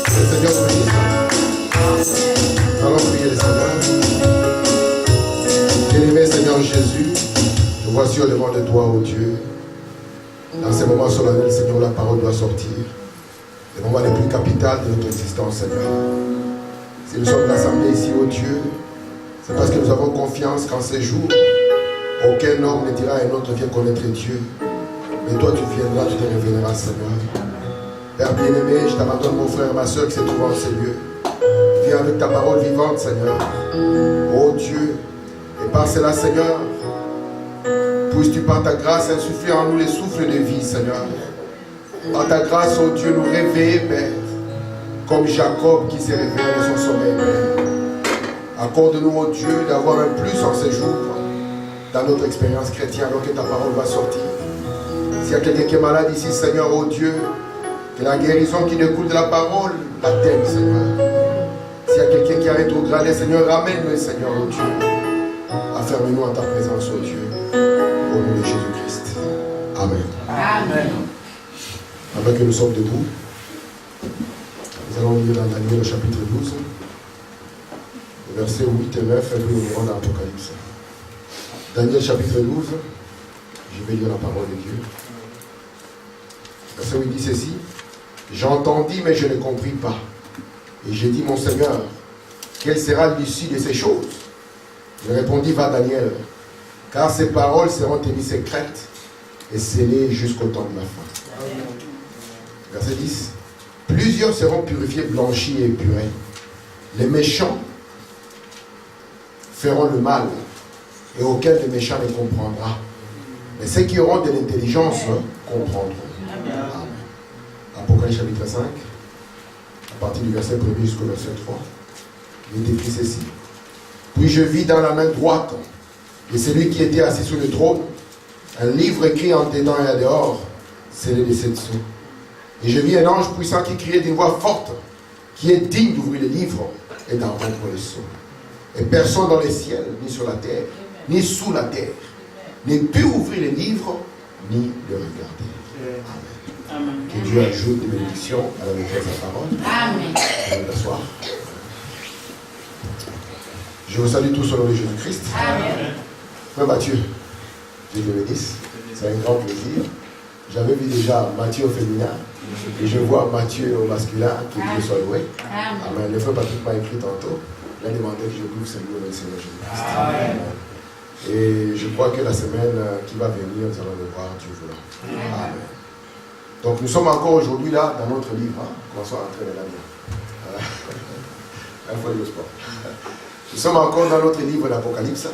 Le Seigneur nous bénisse. Allons prier le Seigneur. Bien-aimé Seigneur Jésus, nous voici au devant de toi, ô Dieu. Dans ces moments solennels, Seigneur, la parole doit sortir. Les moments les plus capitaux de notre existence, Seigneur. Si nous sommes rassemblés ici, ô Dieu, c'est parce que nous avons confiance qu'en ces jours, aucun homme ne dira à un autre viens connaître Dieu. Mais toi, tu viendras, tu te révéleras, Seigneur. Père bien-aimé, je t'abandonne mon frère et ma soeur qui se trouvent en ces lieux. Viens avec ta parole vivante, Seigneur. Ô Dieu, et par cela, Seigneur, puisses-tu par ta grâce insuffler en nous les souffles de vie, Seigneur. Par ta grâce, ô Dieu, nous réveiller, Père, comme Jacob qui s'est réveillé de son sommeil, Père. Accorde-nous, ô Dieu, d'avoir un plus en ces jours dans notre expérience chrétienne alors que ta parole va sortir. S'il y a quelqu'un qui est malade ici, Seigneur, ô Dieu, que la guérison qui découle de la parole l'atteigne, Seigneur. S'il y a quelqu'un qui a rétrogradé, Seigneur, ramène-le, Seigneur, ô Dieu. Afferme-nous en ta présence, ô Dieu. Au nom de Jésus-Christ. Amen. Amen. Avant que nous sommes debout, nous allons lire dans Daniel au chapitre 12, versets 8 et 9, et puis nous irons dans l'Apocalypse. Daniel chapitre 12, je vais lire la parole de Dieu. Verset 8 dit ceci: j'entendis, mais je ne compris pas. Et j'ai dit, mon Seigneur, quelle sera l'issue de ces choses? Je répondis, va Daniel, car ces paroles seront tenues secrètes et scellées jusqu'au temps de la fin. Verset 10. Plusieurs seront purifiés, blanchis et épurés. Les méchants feront le mal, et aucun des méchants ne comprendra. Mais ceux qui auront de l'intelligence comprendront. Amen. Apocalypse chapitre 5, à partir du verset 1 jusqu'au verset 3. Il est écrit ceci. Puis je vis dans la main droite de celui qui était assis sur le trône un livre écrit en dedans et en dehors, scellé de 7 sceaux. Et je vis un ange puissant qui criait d'une voix forte, qui est digne d'ouvrir le livre et d'en rompre les sceaux. Et personne dans les ciels, ni sur la terre, ni sous la terre, ne put ouvrir le livre, ni le regarder. Amen. Amen. Que Dieu ajoute des bénédictions à la lecture de sa parole. Amen. Allez t'asseoir. Je vous salue tous au nom de Jésus-Christ. Amen. Frère Mathieu, Dieu te bénisse. C'est un grand plaisir. J'avais vu déjà Mathieu au féminin et je vois Mathieu au masculin, que Dieu soit loué. Amen. Le frère Patrick m'a écrit tantôt. Il a demandé que je loue Seigneur le Seigneur Jésus-Christ. Amen. Et je crois que la semaine qui va venir, nous allons le voir, Dieu voulant. Amen. Donc nous sommes encore aujourd'hui là dans notre livre. Commençons à entrer dans la vie. Un fois de sport. Nous sommes encore dans notre livre d'Apocalypse.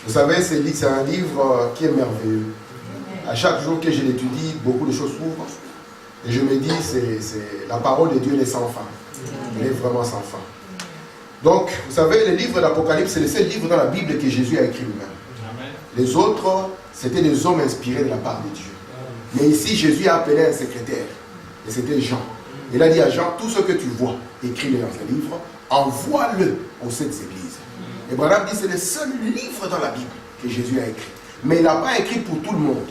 Vous savez, c'est un livre qui est merveilleux. À chaque jour que je l'étudie, beaucoup de choses s'ouvrent. Et je me dis, c'est la parole de Dieu n'est sans fin. Elle est vraiment sans fin. Donc, vous savez, le livre d'Apocalypse, c'est le seul livre dans la Bible que Jésus a écrit lui-même. Les autres, c'était des hommes inspirés de la part de Dieu. Mais ici, Jésus a appelé un secrétaire. Et c'était Jean. Il a dit à Jean, tout ce que tu vois, écris-le dans ce livre, envoie-le aux 7 églises. Et Branham dit, c'est le seul livre dans la Bible que Jésus a écrit. Mais il n'a pas écrit pour tout le monde.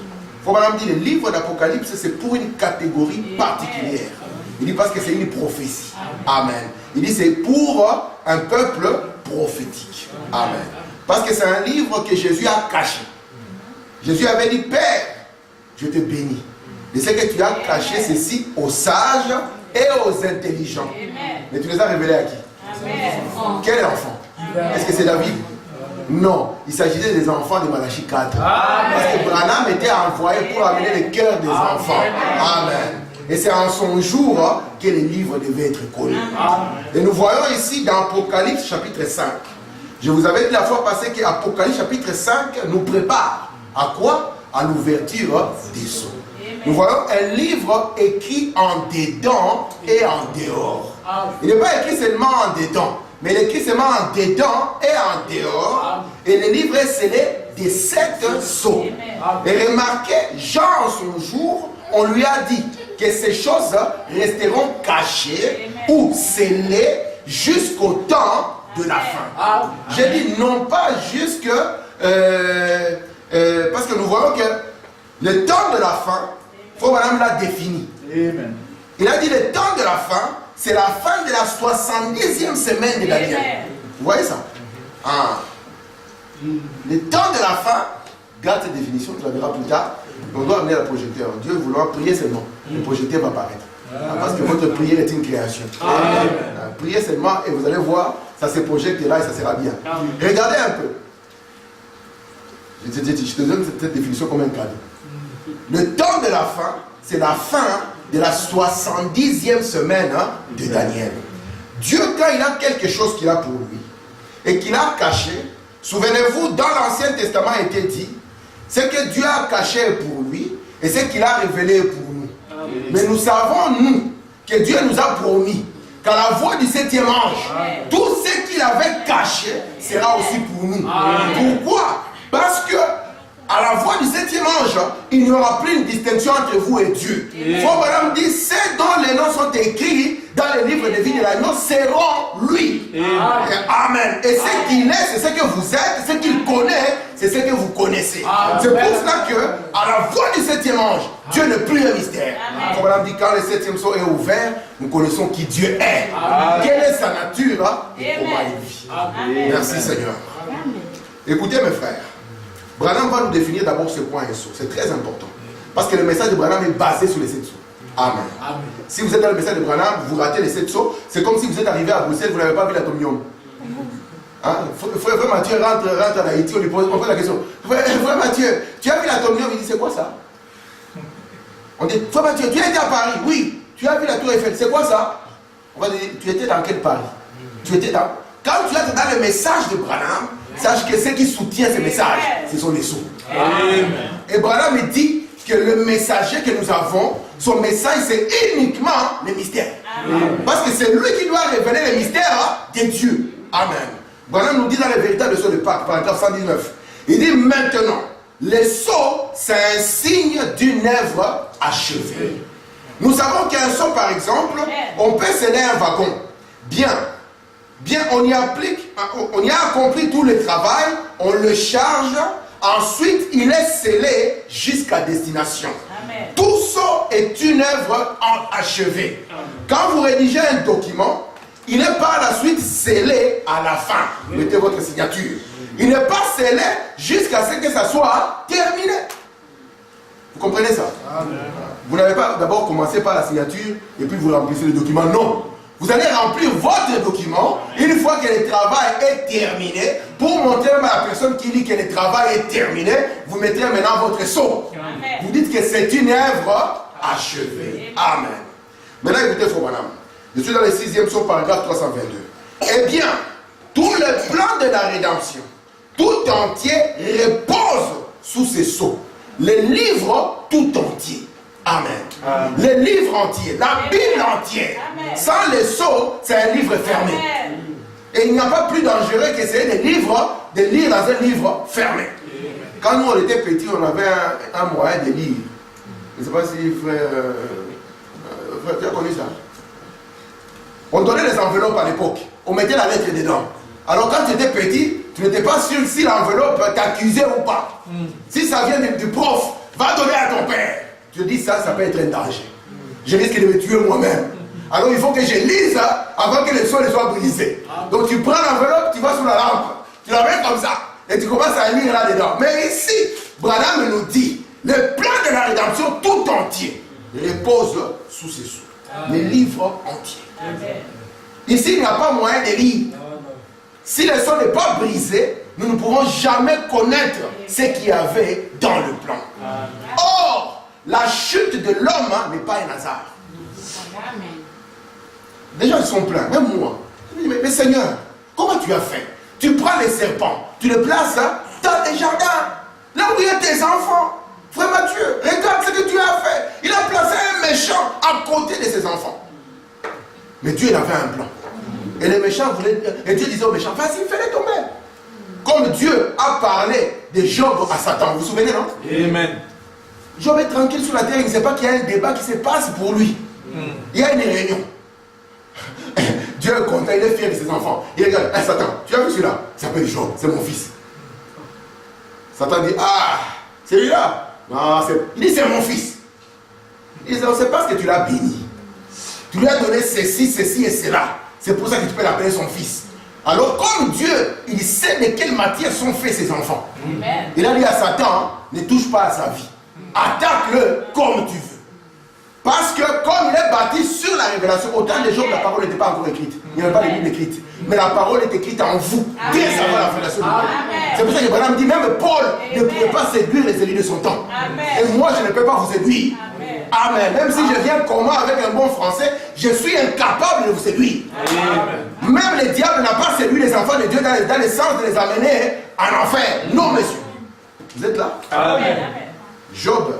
Branham dit, le livre d'Apocalypse, c'est pour une catégorie particulière. Il dit parce que c'est une prophétie. Amen. Il dit, c'est pour un peuple prophétique. Amen. Parce que c'est un livre que Jésus a caché. Jésus avait dit, Père, je te bénis. De ce que tu as caché ceci aux sages et aux intelligents. Mais tu les as révélés à qui? Quel enfant? Est-ce que c'est David? Non, il s'agissait des enfants de Malachie 4. Parce que Branham était envoyé pour amener le cœur des enfants. Amen. Et c'est en son jour que les livres devaient être connus. Et nous voyons ici dans Apocalypse chapitre 5. Je vous avais dit la fois passée qu'Apocalypse chapitre 5 nous prépare à quoi? À l'ouverture des sceaux. Nous voyons un livre écrit en dedans et en dehors. Il n'est pas écrit seulement en dedans, mais il est écrit seulement en dedans et en dehors. Et le livre est scellé des 7 sceaux. Et remarquez, Jean en son jour, on lui a dit que ces choses resteront cachées ou scellées jusqu'au temps de la fin. J'ai dit non pas jusque... parce que nous voyons que le temps de la fin, Frère Branham l'a défini. Amen. Il a dit le temps de la fin, c'est la fin de la 70e semaine de Daniel. Vous voyez ça? Le temps de la fin, garde cette définition, tu la verras plus tard. On doit amener le projecteur. Dieu vouloir prier seulement. Le projecteur va apparaître. Parce que votre prière est une création. Priez seulement et vous allez voir, ça se projette là et ça sera bien. Regardez un peu. Je te donne cette définition comme un cadeau. Le temps de la fin, c'est la fin de la 70e semaine de Daniel. Dieu, quand il a quelque chose qu'il a pour lui et qu'il a caché, souvenez-vous, dans l'Ancien Testament il était dit, ce que Dieu a caché pour lui et ce qu'il a révélé pour nous. Mais nous savons, nous, que Dieu nous a promis qu'à la voix du 7e ange, tout ce qu'il avait caché sera aussi pour nous. Pourquoi? Parce que à la voix du 7e ange, il n'y aura plus une distinction entre vous et Dieu. Frère Branham dit, ceux dont les noms sont écrits dans les livres de vie de l'agneau seront lui. Amen. Et ce qu'il est, c'est ce que vous êtes. Ce qu'il connaît, c'est ce que vous connaissez. C'est pour cela que, à la voix du 7e ange, Dieu n'est plus un mystère. Frère Branham dit, quand le 7e sceau est ouvert, nous connaissons qui Dieu est. Quelle est sa nature et comment il vit. Merci Seigneur. Écoutez mes frères. Branham va nous définir d'abord ce point et sceau. C'est très important. Parce que le message de Branham est basé sur les 7 sceaux. Amen. Si vous êtes dans le message de Branham, vous ratez les 7 sceaux. C'est comme si vous êtes arrivé à Bruxelles, vous n'avez pas vu l'atomium. Frère Mathieu rentre en Haïti, on lui pose la question. Frère Mathieu, tu as vu l'atomium? Il dit, c'est quoi ça? On dit, Frère Mathieu, tu étais à Paris? Oui. Tu as vu la tour Eiffel? C'est quoi ça? On va dire, tu étais dans quel Paris? Tu étais dans... Quand tu es dans le message de Branham, sache que ce qui soutient ce message, ce sont les sceaux. Et Branham dit que le messager que nous avons, son message, c'est uniquement le mystère. Parce que c'est lui qui doit révéler le mystère de Dieu. Amen. Branham nous dit dans les véritables sceaux de Pâques, paragraphe 119, il dit maintenant, les sceaux, c'est un signe d'une œuvre achevée. Nous savons qu'un sceau, par exemple, on peut sceller un wagon. Bien, on y a accompli tout le travail, on le charge, ensuite il est scellé jusqu'à destination. Amen. Tout ça est une œuvre achevée. Quand vous rédigez un document, il est par la suite scellé à la fin. Vous mettez votre signature. Il n'est pas scellé jusqu'à ce que ça soit terminé. Vous comprenez ça? Amen. Vous n'avez pas d'abord commencé par la signature et puis vous remplissez le document. Non. Vous allez remplir votre document une fois que le travail est terminé. Pour montrer à la personne qui lit que le travail est terminé, vous mettrez maintenant votre sceau. Amen. Vous dites que c'est une œuvre achevée. Amen. Maintenant écoutez, Frère Branham. Je suis dans le 6e sceau, paragraphe 322. Eh bien, tout le plan de la rédemption, tout entier repose sous ces sceaux. Le livre tout entier. Amen. Amen. Le livre entier, la Bible entière. Amen. Sans les sceaux, c'est un livre fermé. Amen. Et il n'y a pas plus dangereux que c'est de lire dans un livre fermé. Amen. Quand nous on était petits, on avait un moyen de lire. Je ne sais pas si frère, tu as connu ça. On donnait les enveloppes à l'époque. On mettait la lettre dedans. Alors quand tu étais petit, tu n'étais pas sûr si l'enveloppe t'accusait ou pas. Si ça vient du prof, va donner à ton père. Je dis ça peut être un danger. Je risque de me tuer moi-même. Alors il faut que je lise avant que le sol ne soit brisé. Donc tu prends l'enveloppe, tu vas sous la lampe, tu la mets comme ça, et tu commences à lire là-dedans. Mais ici, Branham nous dit, le plan de la rédemption tout entier repose sous ces sceaux. Le livre entier. Amen. Ici, il n'y a pas moyen de lire. Si le sol n'est pas brisé, nous ne pourrons jamais connaître ce qu'il y avait dans le plan. Amen. Or, la chute de l'homme n'est pas un hasard. Amen. Les gens sont pleins, même moi. Mais Seigneur, comment tu as fait? Tu prends les serpents, tu les places dans les jardins, là où il y a tes enfants. Frère Mathieu, regarde ce que tu as fait. Il a placé un méchant à côté de ses enfants. Mais Dieu il avait un plan. Et les méchants voulaient. Et Dieu disait aux méchants, vas-y, fais-les tomber. Comme Dieu a parlé de Job à Satan. Vous vous souvenez, non? Amen. Job est tranquille sur la terre, il ne sait pas qu'il y a un débat qui se passe pour lui. Il y a une réunion. Dieu est content, il est fier de ses enfants. Il regarde, hey, Satan, tu as vu celui-là? Il s'appelle Job, c'est mon fils. Satan dit, ah, c'est lui-là. Non, il dit, c'est mon fils. Il dit, c'est parce que tu l'as béni. Tu lui as donné ceci, ceci et cela. C'est pour ça que tu peux l'appeler son fils. Alors comme Dieu, il sait de quelle matière sont faits ses enfants. Amen. Il a dit à Satan, ne touche pas à sa vie. Attaque-le comme tu veux. Parce que comme il est bâti sur la révélation, autant de jours que la parole n'était pas encore écrite. Il n'y avait pas de Bible écrite. Mais la parole est écrite en vous. Dès avant la fondation du monde. C'est pour ça que Abraham dit, même Paul ne pouvait pas séduire les élus de son temps. Amen. Et moi, je ne peux pas vous séduire. Amen. Même si je viens comment avec un bon français, je suis incapable de vous séduire. Amen. Même le diable n'a pas séduit les enfants de Dieu dans le sens de les amener en enfer. Non, monsieur. Vous êtes là? Amen. Job,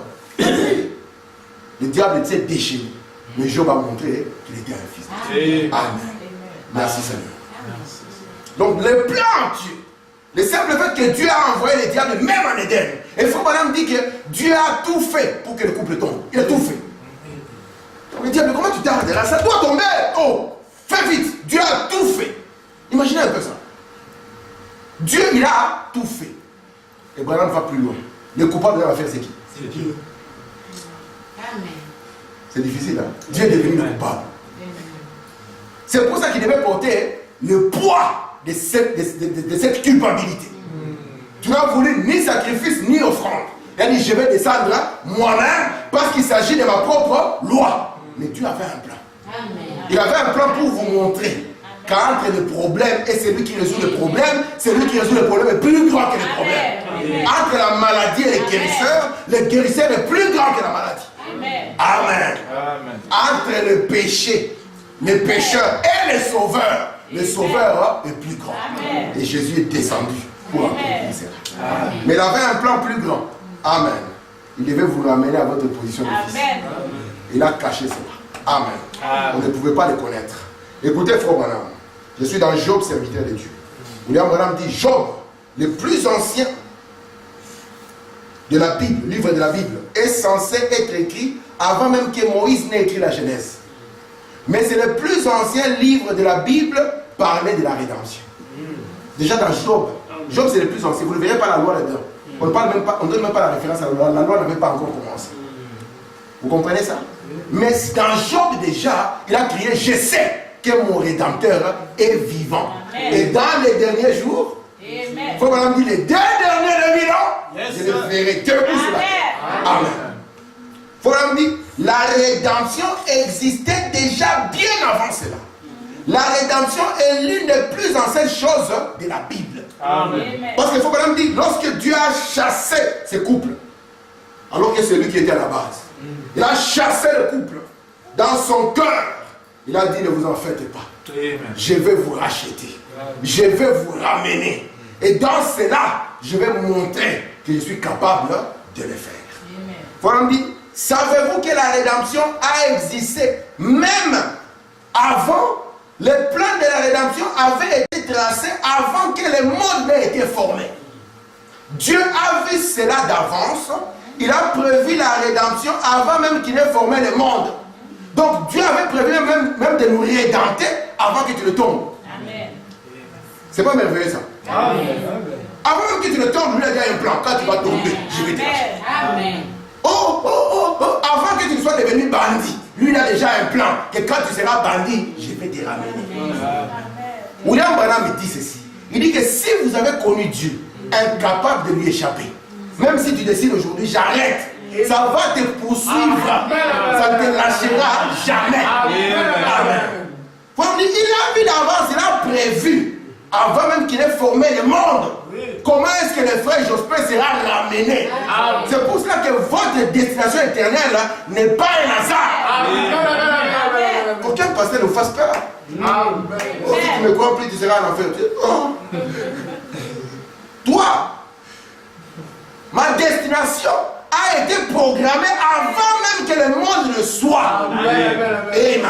le diable était déchaîné. Mais Job a montré qu'il était un fils de Dieu. Amen. Merci Seigneur. Donc le plan de Dieu, le simple fait que Dieu a envoyé le diable même en Éden. Et il faut madame dire que Dieu a tout fait pour que le couple tombe. Il a tout fait. Donc le diable, comment tu tardes là? Ça doit tomber. Oh, fais vite. Dieu a tout fait. Imaginez un peu ça. Dieu, il a tout fait. Et Abraham va plus loin. Le coupable de l'affaire, c'est qui? C'est Dieu. Amen. C'est difficile, hein? Dieu est devenu le coupable. C'est pour ça qu'il devait porter le poids de cette culpabilité. Tu n'as voulu ni sacrifice ni offrande. Il a dit, je vais descendre moi-même parce qu'il s'agit de ma propre loi. Mais Dieu avait un plan. Il avait un plan pour vous montrer qu'entre le problème et celui qui résout le problème, celui qui résout le problème est plus grand que le problème. Entre la maladie et le guérisseur est plus grand que la maladie. Amen. Entre le péché, le pécheur et le sauveur est plus grand. Amen. Et Jésus est descendu pour accomplir cela. Mais il avait un plan plus grand. Amen. Il devait vous ramener à votre position de fils. Il a caché cela. Amen. On ne pouvait pas le connaître. Écoutez, frère Branham, je suis dans Job, serviteur de Dieu. William Branham dit, Job, le plus ancien de la Bible, livre de la Bible, est censé être écrit avant même que Moïse n'ait écrit la Genèse. Mais c'est le plus ancien livre de la Bible parlait de la rédemption. Déjà dans Job, Job c'est le plus ancien. Vous ne verrez pas la loi là-dedans. On ne donne même pas la référence à la loi. La loi n'avait pas encore commencé. Vous comprenez ça? Mais dans Job déjà, il a crié, je sais que mon Rédempteur est vivant. Amen. Et dans les derniers jours, il faut maintenant dire les 2 derniers 2000 ans, je le verrai debout sur la terre. Amen. Il faut maintenant dire, la rédemption existait déjà bien avant cela. La rédemption est l'une des plus anciennes choses de la Bible. Amen. Parce qu'il faut quand même dire, lorsque Dieu a chassé ces couples, alors que c'est lui qui était à la base, il a chassé le couple dans son cœur. Il a dit, ne vous en faites pas. Amen. Je vais vous racheter. Amen. Je vais vous ramener. Et dans cela, je vais montrer que je suis capable de le faire. Il faut quand même dire, savez-vous que la rédemption a existé même avant? Le plan de la rédemption avait été tracé avant que le monde n'ait été formé. Dieu a vu cela d'avance. Il a prévu la rédemption avant même qu'il n'ait formé le monde. Donc Dieu avait prévu même de nous rédempter avant que tu ne tombes. Amen. C'est pas merveilleux ça? Amen. Avant même que tu ne tombes, lui a déjà un plan. Quand tu vas tomber, je vais te racheter. Amen. Avant que tu ne sois devenu bandit, lui il a déjà un plan que quand tu seras bandit, je vais te ramener. William Branham dit ceci. Il dit que si vous avez connu Dieu, incapable de lui échapper, même si tu décides aujourd'hui, j'arrête, ça va te poursuivre, ça ne te lâchera jamais. Amen. Il a vu d'avance, il a prévu, avant même qu'il ait formé le monde, comment est-ce que le frère Jospin sera ramené. C'est pour cela que votre destination éternelle n'est pas un hasard. Aucun pasteur ne fasse peur. Oh, si tu ne me crois plus, tu seras en enfer. Oh. Toi, ma destination a été programmée avant même que le monde ne soit. Amen.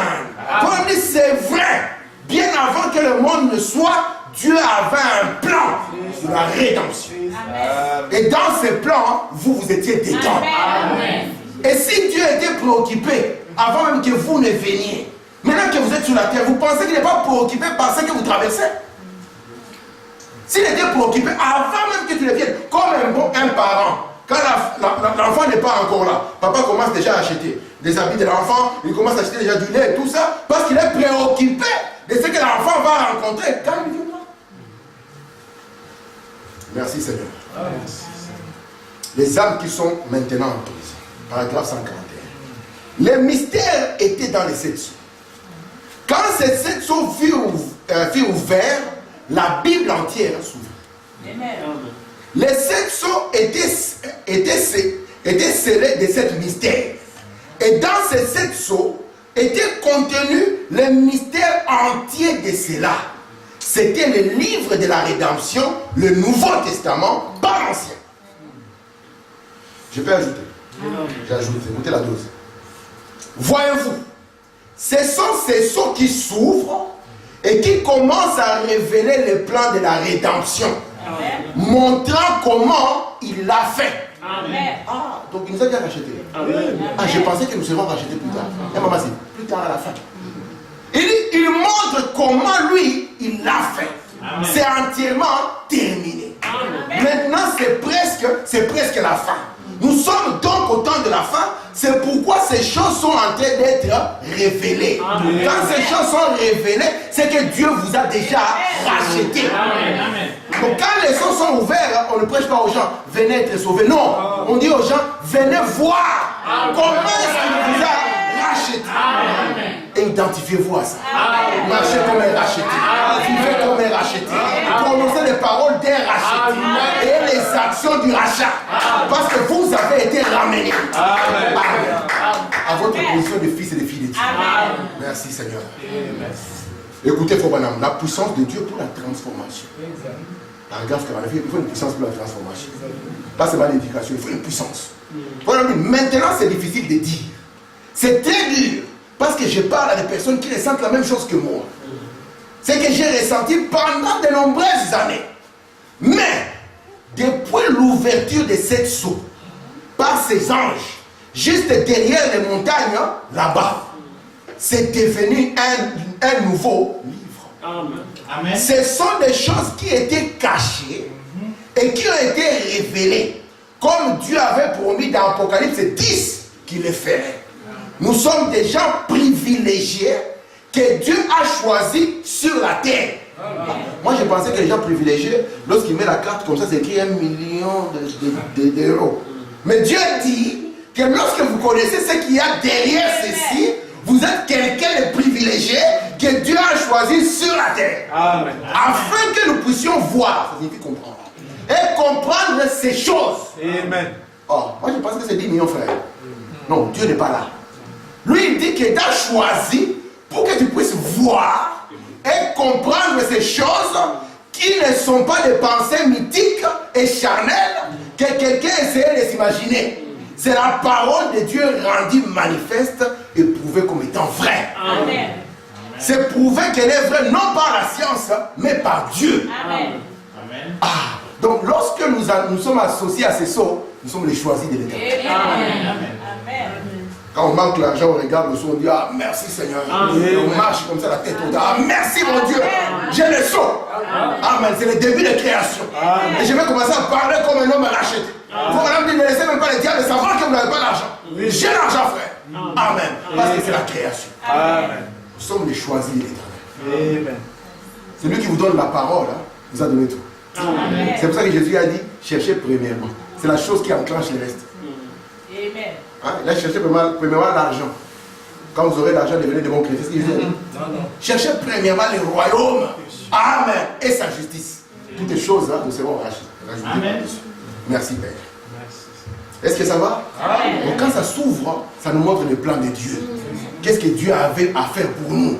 Comme dit, c'est vrai. Bien avant que le monde ne soit, Dieu avait un plan sur la rédemption. Amen. Et dans ce plan, vous étiez dedans. Amen. Et si Dieu était préoccupé avant même que vous ne veniez, maintenant que vous êtes sur la terre, vous pensez qu'il n'est pas préoccupé par ce que vous traversez? S'il était préoccupé avant même que tu ne viennes, comme un parent, quand l'enfant n'est pas encore là, papa commence déjà à acheter. des habits de l'enfant, il commence à acheter déjà du lait et tout ça, parce qu'il est préoccupé de ce que l'enfant va rencontrer quand il viendra. Merci Seigneur. Les âmes qui sont maintenant en prison. Paragraphe 141. Les mystères étaient dans les 7 sceaux. Quand ces 7 sceaux furent ouverts, la Bible entière s'ouvrit. Les 7 sceaux étaient scellés de 7 mystères. Et dans ces 7 sceaux étaient contenus les mystères entiers de cela. C'était le livre de la rédemption, le Nouveau Testament, pas l'Ancien. Je peux ajouter. J'ajoute, écoutez la dose. Voyez-vous, ce sont ces sceaux qui s'ouvrent et qui commencent à révéler le plan de la rédemption. Amen. Montrant comment il l'a fait. Amen. Ah, donc il nous a déjà racheté. Ah, je pensais que nous serons rachetés plus tard. Et maman, c'est plus tard à la fin. Il montre comment lui, il l'a fait. C'est entièrement terminé. Amen. Maintenant, c'est presque la fin. Nous sommes donc au temps de la fin. C'est pourquoi ces choses sont en train d'être révélées. Amen. Quand ces choses sont révélées, c'est que Dieu vous a déjà racheté. Amen. Donc quand les sceaux sont ouverts, on ne prêche pas aux gens, venez être sauvés. Non, on dit aux gens, venez voir comment est-ce qu'il vous a racheté. Amen. Et identifiez-vous à ça. Amen. Marchez comme un racheté. Vivez comme un racheté. Prononcez les paroles d'un racheté. Et les actions du rachat. Parce que vous avez été ramenés. Amen. À votre position de fils et de filles de Dieu. Amen. Merci Seigneur. Amen. Écoutez, Fobanam, la puissance de Dieu pour la transformation. Paragraphe 49, il faut une puissance pour la transformation. Pas seulement l'éducation, il faut une puissance. Maintenant, c'est difficile de dire. C'est très dur. Parce que je parle à des personnes qui ressentent la même chose que moi. C'est que j'ai ressenti pendant de nombreuses années. Mais, depuis l'ouverture de cette sceaux, par ces anges, juste derrière les montagnes, là-bas, c'est devenu un nouveau livre. Amen. Ce sont des choses qui étaient cachées et qui ont été révélées. Comme Dieu avait promis dans Apocalypse 10 qu'il les ferait. Nous sommes des gens privilégiés que Dieu a choisis sur la terre. Amen. Moi, je pensais que les gens privilégiés, lorsqu'ils mettent la carte comme ça, c'est écrit 1 million d'euros. Mais Dieu dit que lorsque vous connaissez ce qu'il y a derrière ceci, vous êtes quelqu'un de privilégié que Dieu a choisi sur la terre. Amen. Afin que nous puissions voir, ça signifie comprendre. Et comprendre ces choses. Amen. Oh, moi je pense que c'est 10 millions frères. Non, Dieu n'est pas là. Lui il dit qu'il t'a choisi pour que tu puisses voir et comprendre ces choses qui ne sont pas des pensées mythiques et charnelles que quelqu'un essayait de s'imaginer. C'est la parole de Dieu rendue manifeste et prouvée comme étant vraie. Amen. C'est prouvé qu'elle est vraie non par la science, mais par Dieu. Amen. Ah, donc lorsque nous sommes associés à ces sceaux, nous sommes les choisis de l'Éternel. Amen. Quand on manque l'argent, on regarde le sceau, on dit ah merci Seigneur. Et on marche comme ça la tête haute. Ah merci mon Dieu, j'ai le sceau. Amen. C'est le début de création. Amen. Et je vais commencer à parler comme un homme racheté. Vous madame dit ne laissez même pas les diables savoir que vous n'avez pas d'argent. J'ai l'argent frère. Amen. Parce que c'est la création. Amen. Nous sommes les choisis de l'Éternel. C'est lui qui vous donne la parole, hein, vous a donné tout. C'est pour ça que Jésus a dit cherchez premièrement. C'est la chose qui enclenche le reste. Amen. Hein, il a cherché premièrement l'argent. Quand vous aurez l'argent, devenez de bons chrétiens. C'est ce qu'il dit. Cherchez premièrement le royaume. Amen. Et sa justice. Toutes les choses là, nous serons rajoutées. Amen. Merci Père. Est-ce que ça va? Amen. Donc quand ça s'ouvre, ça nous montre le plan de Dieu. Qu'est-ce que Dieu avait à faire pour nous?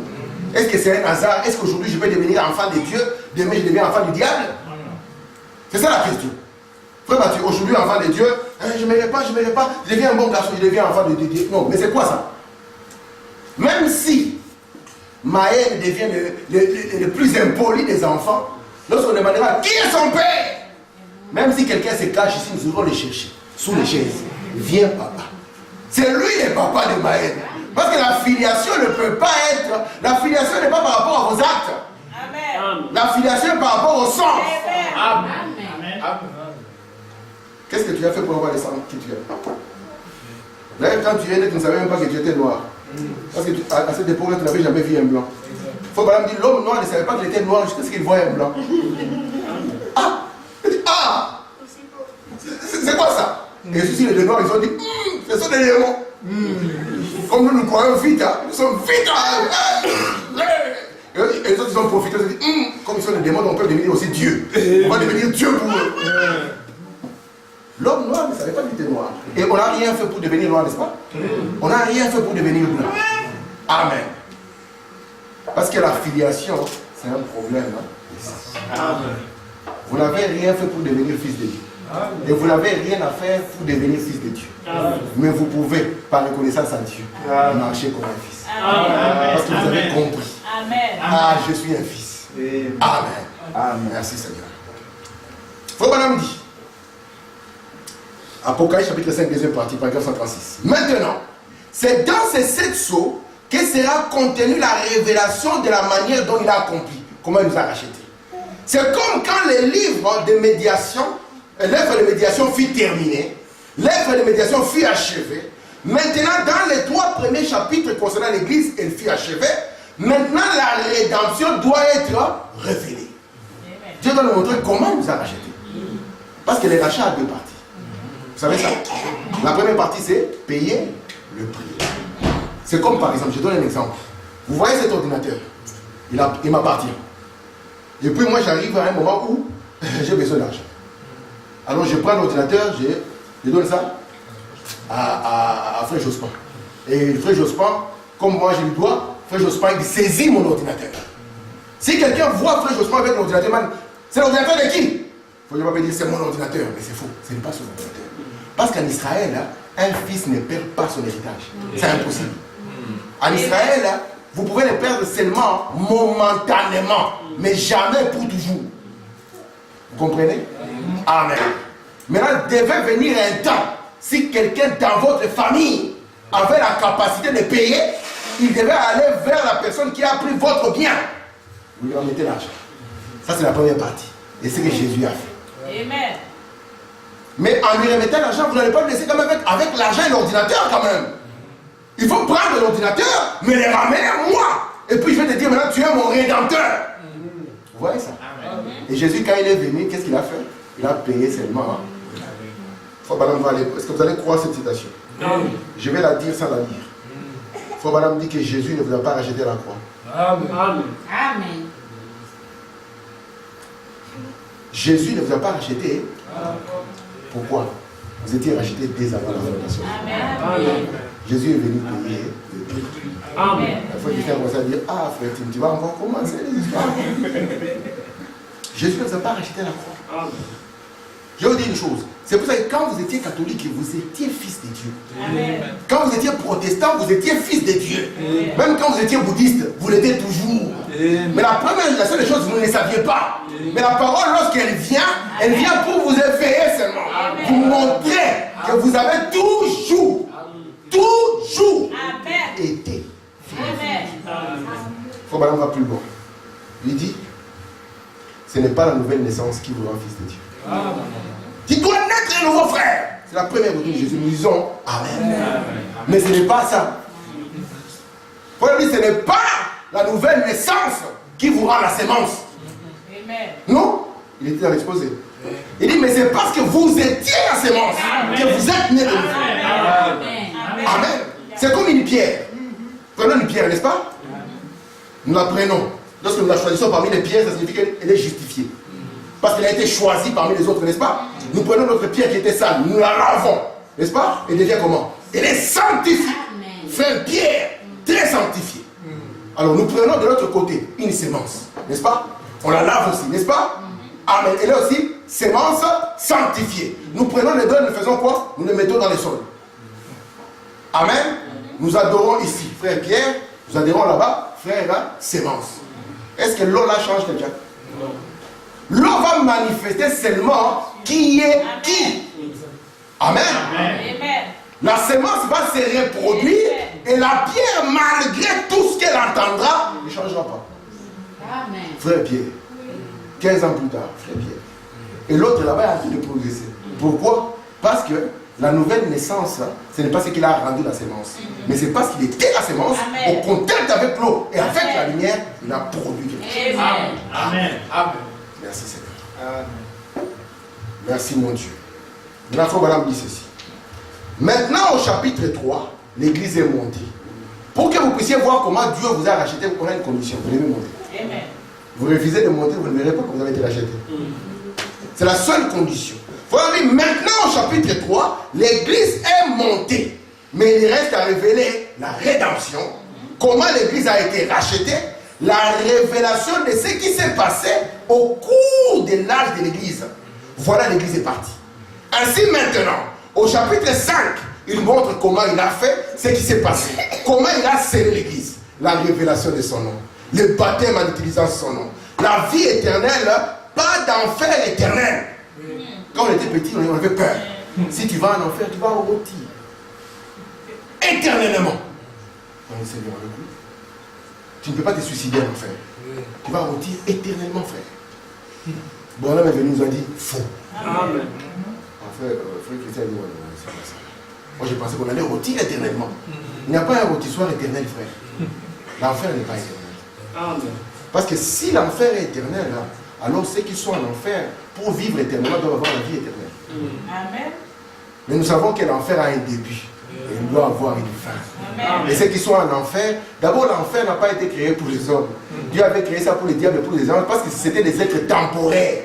Est-ce que c'est un hasard? Est-ce qu'aujourd'hui je vais devenir enfant de Dieu? Demain je deviens enfant du diable? C'est ça la question. Frère Mathieu, aujourd'hui enfant de Dieu, hein, je ne m'aimerais pas, je deviens un bon garçon, je deviens enfant de Dieu. Non, mais c'est quoi ça? Même si Maël devient le plus impoli des enfants, lorsqu'on demandera qui est son père, même si quelqu'un se cache ici, nous irons le chercher sous les chaises. Viens papa. C'est lui le papa de Maël. Parce que la filiation ne peut pas être, la filiation n'est pas par rapport à vos actes. Amen. La filiation est par rapport au sang. Amen. Amen. Qu'est-ce que tu as fait pour avoir les sangs que tu as? D'ailleurs, quand tu es né, tu ne savais même pas que tu étais noir. Parce que à cette époque-là, tu n'avais jamais vu un blanc. Faut pas me dire, l'homme noir ne savait pas qu'il était noir jusqu'à ce qu'il voit un blanc. Ah, c'est quoi ça? Et ceux-ci, les deux noirs, ils ont dit, ce sont des démons. Comme nous croyons vite, hein. Nous sommes vite. Et les autres, ils ont profité, ils ont dit, comme ils sont des démons, on peut devenir aussi Dieu. On va devenir Dieu pour eux. L'homme noir ne savait pas qu'il était noir. Et on n'a rien fait pour devenir noir, n'est-ce pas? On n'a rien fait pour devenir blanc. Amen. Parce que la filiation, c'est un problème. Hein? Amen. Vous n'avez rien fait pour devenir fils de Dieu. Amen. Et vous n'avez rien à faire pour devenir fils de Dieu. Amen. Mais vous pouvez, par reconnaissance à Dieu, marcher comme un fils. Amen. Parce que vous avez compris. Amen. Ah, je suis un fils. Amen. Amen. Merci Seigneur. Frère Branham dit, Apocalypse chapitre 5, deuxième partie, paragraphe 136. Maintenant, c'est dans ces 7 sceaux que sera contenue la révélation de la manière dont il a accompli, comment il nous a rachetés. C'est comme quand le livre de médiation, l'œuvre de médiation fut terminée, l'œuvre de médiation fut achevée. Maintenant, dans les 3 premiers chapitres concernant l'Église, elle fut achevée. Maintenant, la rédemption doit être révélée. Dieu doit nous montrer comment il nous a rachetés. Parce que les rachats a 2 parties. Vous savez ça? La première partie, c'est payer le prix. C'est comme par exemple, je donne un exemple. Vous voyez cet ordinateur, il m'appartient. Et puis moi, j'arrive à un moment où j'ai besoin d'argent. Alors je prends l'ordinateur, je donne ça à Frère Jospin. Et Frère Jospin, comme moi je lui dois, Frère Jospin, il saisit mon ordinateur. Si quelqu'un voit Frère Jospin avec l'ordinateur, c'est l'ordinateur de qui? Il ne faut pas me dire c'est mon ordinateur, mais c'est faux, ce n'est pas son ordinateur. Parce qu'en Israël, un fils ne perd pas son héritage. C'est impossible. En Israël, vous pouvez le perdre seulement momentanément, mais jamais pour toujours. Vous comprenez? Amen. Maintenant, il devait venir un temps, si quelqu'un dans votre famille avait la capacité de payer, il devait aller vers la personne qui a pris votre bien. Vous lui remettez l'argent. Ça, c'est la première partie. Et c'est ce que Jésus a fait. Amen. Mais en lui remettant l'argent, vous n'allez pas le laisser quand même avec l'argent et l'ordinateur quand même. Il faut prendre l'ordinateur, mais le ramener à moi. Et puis je vais te dire maintenant, tu es mon rédempteur. Vous voyez ça? Amen. Et Jésus, quand il est venu, qu'est-ce qu'il a fait? Il a payé seulement. Est-ce que vous allez croire cette citation? Amen. Je vais la dire sans la lire. Frère Branham dit que Jésus ne vous a pas racheté à la croix. Amen. Amen. Jésus ne vous a pas racheté. Pourquoi? Vous étiez racheté dès avant la fondation. Amen. Jésus est venu payer le prix. Amen. Il faut que quelqu'un commence à dire, ah frère Tim, tu vas encore commencer les histoires. Jésus ne vous a pas racheté à la croix. Amen. Je vais vous dire une chose. C'est pour ça que quand vous étiez catholique, vous étiez fils de Dieu. Amen. Quand vous étiez protestant, vous étiez fils de Dieu. Amen. Même quand vous étiez bouddhiste, vous l'étiez toujours. Amen. Mais la seule chose, vous ne le saviez pas. Amen. Mais la parole, lorsqu'elle vient, elle vient pour vous éveiller seulement. Amen. Vous montrer que vous avez toujours été. Amen. Faut que va plus loin. Il dit, ce n'est pas la nouvelle naissance qui vous rend fils de Dieu. Amen. Tu dois naître un nouveau frère. C'est la première doctrine de Jésus. Nous disons Amen. Amen. Mais ce n'est pas ça. Paul dit, ce n'est pas la nouvelle naissance qui vous rend la sémence. Amen. Non, il était dans l'exposé. Il dit, mais c'est parce que vous étiez la sémence que vous êtes né de nouveau. Amen. Amen. Amen. C'est comme une pierre. Prenons une pierre, n'est-ce pas? Nous la prenons. Lorsque nous la choisissons parmi les pierres, ça signifie qu'elle est justifiée. Parce qu'elle a été choisie parmi les autres, n'est-ce pas? Nous prenons notre pierre qui était sale, nous la lavons, n'est-ce pas? Elle devient comment? Elle est sanctifiée. Frère Pierre, très sanctifiée. Alors nous prenons de l'autre côté une sémence, n'est-ce pas? On la lave aussi, n'est-ce pas? Amen. Elle est aussi sémence sanctifiée. Nous prenons les deux, nous faisons quoi? Nous les mettons dans les sols. Amen. Nous adorons ici, frère Pierre, nous adorons là-bas, frère sémence. Est-ce que l'eau là change quelqu'un? Non. L'eau va manifester seulement qui est qui. Amen. Amen. La sémence va se reproduire et la pierre, malgré tout ce qu'elle entendra, ne changera pas. Amen. Frère Pierre, 15 ans plus tard, frère Pierre. Et l'autre là-bas est en train de progresser. Pourquoi? Parce que La nouvelle naissance, ce n'est pas ce qu'il a rendu la sémence. Mais c'est parce qu'il était la sémence, au contact avec l'eau et avec la lumière, il a produit quelque chose. Amen. Amen. Merci Seigneur. Amen. Merci mon Dieu. La foi, madame dit ceci. Maintenant au chapitre 3, l'église est montée. Pour que vous puissiez voir comment Dieu vous a racheté, on a une condition. Vous devez monter. Amen. Vous refusez de monter, vous ne verrez pas que vous avez été racheté. C'est la seule condition. Voilà, maintenant au chapitre 3, l'église est montée. Mais il reste à révéler la rédemption, comment l'église a été rachetée, la révélation de ce qui s'est passé au cours de l'âge de l'église. Voilà, l'église est partie. Ainsi maintenant, au chapitre 5, il montre comment il a fait ce qui s'est passé. Comment il a scellé l'église. La révélation de son nom. Le baptême en utilisant son nom. La vie éternelle, pas d'enfer éternel. Quand on était petit, on avait peur. Si tu vas en enfer, tu vas au rôti. Éternellement. On le Seigneur le coup. Tu ne peux pas te suicider en enfer. Tu vas rôtir éternellement, frère. Bon, là, est venu nous a dit faux. Amen. Frère Christian dit c'est pas ça. Moi, je pensais qu'on allait rôtir éternellement. Il n'y a pas un rôtissoir éternel, frère. L'enfer n'est pas éternel. Amen. Parce que si l'enfer est éternel, alors ceux qui sont en enfer, pour vivre éternellement, doivent avoir la vie éternelle. Amen. Mais nous savons que l'enfer a un début. Et il doit avoir une fin. Amen. Et ceux qui sont en enfer, d'abord l'enfer n'a pas été créé pour les hommes. Dieu avait créé ça pour les diables et pour les anges parce que c'était des êtres temporaires.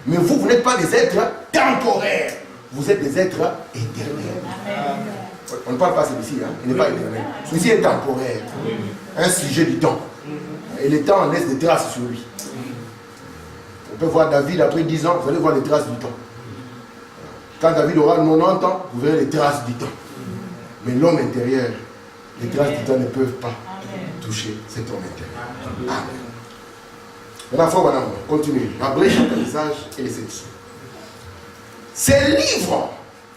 Mais vous, vous n'êtes pas des êtres temporaires. Vous êtes des êtres éternels. Amen. On ne parle pas de celui-ci, hein? Il n'est pas éternel. Celui-ci est temporaire. Un sujet du temps. Et le temps laisse des traces sur lui. On peut voir David après 10 ans, vous allez voir les traces du temps. Quand David aura 90 ans, vous verrez les traces du temps. Mais l'homme intérieur, les traces du temps ne peuvent pas toucher cet homme intérieur. Amen. Maintenant, madame, continue. La brèche entre les âges et les séductions. Ce livre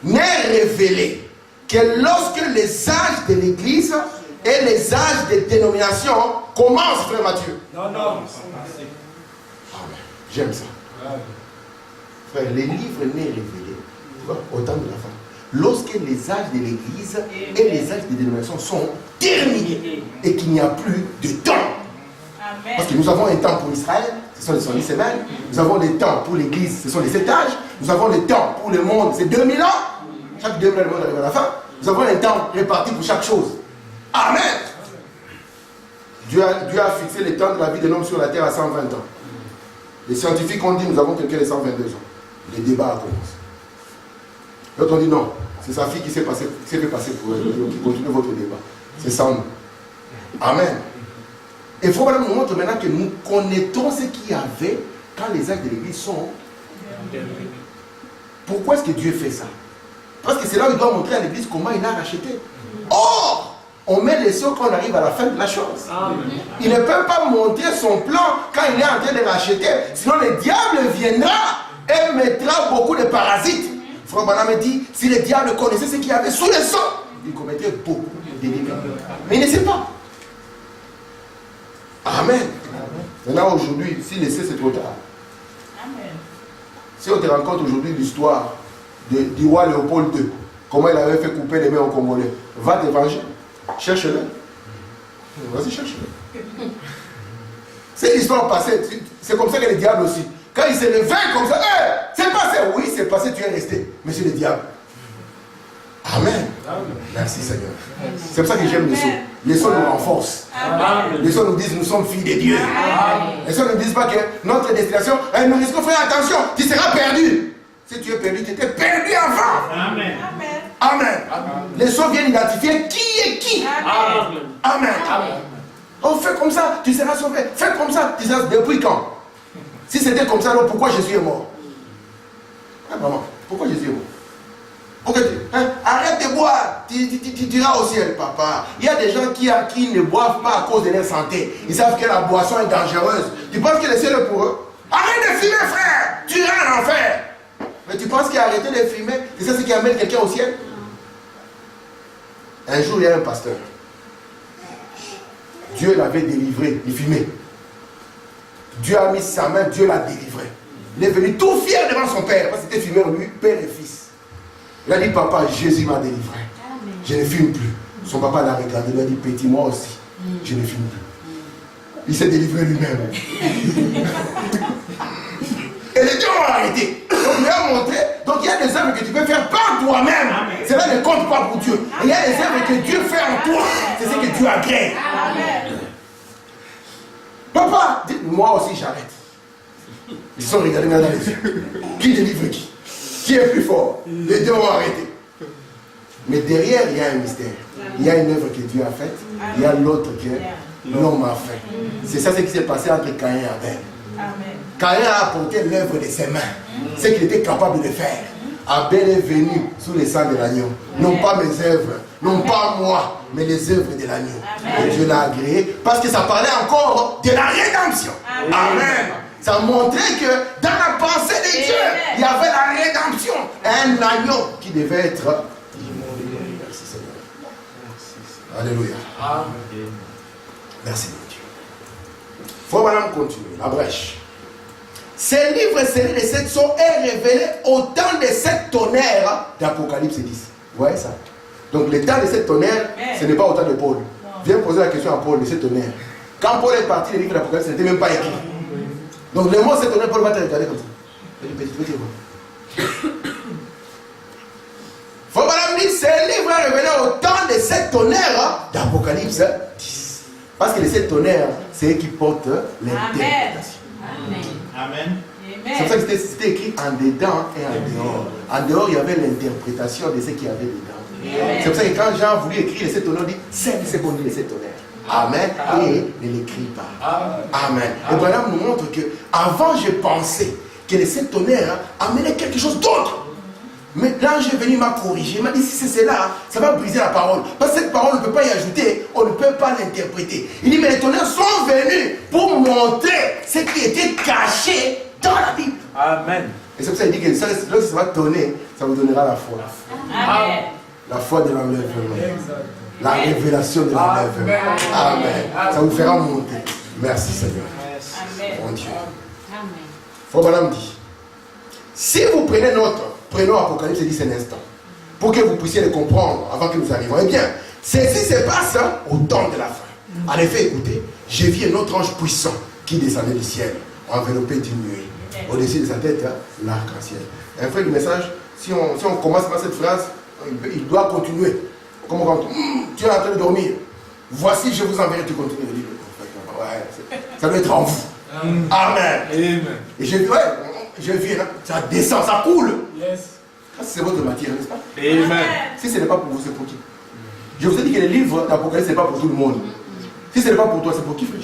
n'est révélé que lorsque les âges de l'Église et les âges des dénominations commencent, frère Mathieu. Non. Amen. J'aime ça. Frère, les livres n'est révélé au temps de la fin. Lorsque les âges de l'Église et les âges des dénominations sont terminés et qu'il n'y a plus de temps. Amen. Parce que nous avons un temps pour Israël, ce sont les 110 semaines. Nous avons le temps pour l'Église, ce sont les 7 âges. Nous avons le temps pour le monde, c'est 2000 ans. Chaque 2000 ans, le monde arrive à la fin. Nous avons un temps réparti pour chaque chose. Amen. Dieu a fixé le temps de la vie de l'homme sur la terre à 120 ans. Les scientifiques ont dit nous avons quelqu'un de 122 ans. Les débats commencent. L'autre on dit non, c'est sa fille qui s'est fait passer pour elle. Continuez votre débat. C'est sans nous. Amen. Et il faut nous montrer maintenant que nous connaissons ce qu'il y avait quand les actes de l'église sont. Pourquoi est-ce que Dieu fait ça? Parce que c'est là où il doit montrer à l'église comment il a racheté. Or, on met les cieux quand on arrive à la fin de la chose. Amen. Il ne peut pas montrer son plan quand il est en train de racheter. Sinon le diable viendra et mettra beaucoup de parasites. Frère Branham dit, si le diable connaissait ce qu'il y avait sous le sang, il commettrait beaucoup de délits. Mais il ne sait pas. Amen. Maintenant aujourd'hui, si le sait, c'est trop tard. Amen. Si on te raconte aujourd'hui l'histoire du roi Léopold II, comment il avait fait couper les mains aux Congolais, va te venger. Cherche-le. Vas-y, cherche-le. C'est l'histoire passée. C'est comme ça que le diable aussi. Quand il s'est levé comme ça, c'est passé. Oui, c'est passé, tu es resté. Mais c'est le diable. Amen. Merci Seigneur. C'est pour ça que j'aime les sons. Les sons nous renforcent. Les sons nous disent nous sommes filles de Dieu. Les sons ne disent pas que notre destination, nous risquons, frère, attention, tu seras perdu. Si tu es perdu, tu étais perdu avant. Amen. Amen. Les sons viennent identifier qui est qui. Amen. On fait comme ça, tu seras sauvé. Fais comme ça, tu seras. Depuis quand? Si c'était comme ça, alors pourquoi Jésus est mort? Maman, pourquoi Jésus est mort? Arrête de boire, tu iras au ciel, papa. Il y a des gens qui ne boivent pas à cause de leur santé. Ils savent que la boisson est dangereuse. Tu penses que le ciel est pour eux? Arrête de fumer, frère. Tu iras en enfer. Mais tu penses qu'arrêter de fumer, c'est ça ce qui amène quelqu'un au ciel? Un jour, il y a un pasteur. Dieu l'avait délivré, il fumait. Dieu a mis sa main, Dieu l'a délivré. Il est venu tout fier devant son père, parce que c'était fumeur, lui, père et fils. Il a dit, papa, Jésus m'a délivré. Je ne fume plus. Son papa l'a regardé, il a dit, petit, moi aussi, je ne fume plus. Il s'est délivré lui-même. Et les dieux ont arrêté. Donc il a montré, donc il y a des œuvres que tu peux faire par toi-même. Cela ne compte pas pour Dieu. Et il y a des œuvres que Dieu fait en toi. C'est ce que Dieu agrée. Papa, moi aussi j'arrête. Ils sont regardés dans les yeux. Qui délivre qui? Qui est plus fort? Les deux ont arrêté. Mais derrière, il y a un mystère. Il y a une œuvre que Dieu a faite. Il y a l'autre que l'homme a fait. C'est ça ce qui s'est passé entre Caïn et Abel. Caïn a apporté l'œuvre de ses mains. Ce qu'il était capable de faire. Abel est venu sous le sang de l'agneau. Non pas mes œuvres, non pas moi, mais les œuvres de l'agneau. Et Dieu l'a agréé parce que ça parlait encore de la rédemption. Amen. Ça montrait que dans la pensée de Dieu, il y avait la rédemption. Un agneau qui devait être immolé. Merci Seigneur. Alléluia. Merci mon Dieu. Faut maintenant continuer. La brèche. Ce livre série de 7 sons est révélé au temps de 7 tonnerres d'Apocalypse 10. Vous voyez ça? Donc le temps de 7 tonnerres, ce n'est pas au temps de Paul. Viens poser la question à Paul de 7 tonnerres. Quand Paul est parti, le livre d'Apocalypse n'était même pas écrit. Donc le mot 7 tonnerres, Paul va te regarder comme ça. Faut madame dire, ce livre est révélé au temps de 7 tonnerres d'Apocalypse 10. Parce que les 7 tonnerres, c'est eux qui portent l'interprétation. Amen. C'est pour ça que c'était écrit en dedans et en dehors. En dehors, il y avait l'interprétation de ce qu'il y avait dedans. C'est pour ça que quand Jean a voulu écrire les 7 tonnerres, il dit 7 secondes les 7 tonnerres. Amen. Et ne l'écrit pas. Amen. Et Branham nous montre que avant je pensais que les 7 tonnerres amenaient quelque chose d'autre. Mais l'ange est venu, m'a corrigé, il m'a dit si c'est cela, ça va briser la parole. Parce que cette parole, on ne peut pas y ajouter, on ne peut pas l'interpréter. Il dit mais les tonnerres sont venus pour montrer ce qui était caché dans la Bible. Amen. Et c'est pour ça qu'il dit que lorsque ça va tonner, ça vous donnera la foi. Amen. La foi de l'enlèvement. La révélation de l'enlèvement. Amen. Ça vous fera monter. Merci Seigneur. Amen. Mon Dieu. Amen. Faut madame dit, si vous prenez prenons Apocalypse 10 un instant, pour que vous puissiez le comprendre avant que nous arrivions. Eh bien, ceci se passe au temps de la fin. En effet, écoutez, j'ai vu un autre ange puissant qui descendait du ciel, enveloppé d'une nuée. Au-dessus de sa tête, l'arc-en-ciel. Un frère du message, si on commence par cette phrase, il doit continuer. Comme quand tu es en train de dormir. Voici, je vous enverrai, tu continues de lire. Ouais, ça doit être en vous. Amen. Amen. Et j'ai vu, ça descend, ça coule. Yes. C'est votre matière, n'est-ce pas? Amen. Si ce n'est pas pour vous, c'est pour qui? Je vous ai dit que les livres d'Apocalypse, ce n'est pas pour tout le monde. Si ce n'est pas pour toi, c'est pour qui, frère?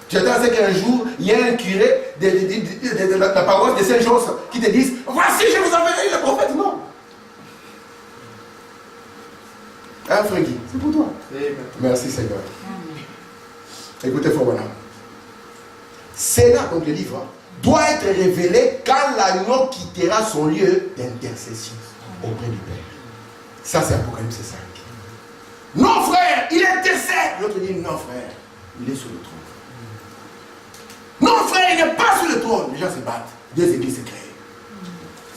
J'attends à ce qu'un jour, il y ait un curé de la paroisse de Saint-Josse qui te dise voici, je vous enverrai le prophète. Non. Hein, frère Guy? C'est pour toi. Amen. Merci, Seigneur. Amen. Écoutez, frère Branham. C'est là, donc le livre, doit être révélé quand l'agneau quittera son lieu d'intercession auprès du Père. Ça, c'est Apocalypse 5. Non, frère, il intercède. L'autre dit non, frère, il est sur le trône. Non, frère, il n'est pas sur le trône. Les gens se battent. 2 églises se créent.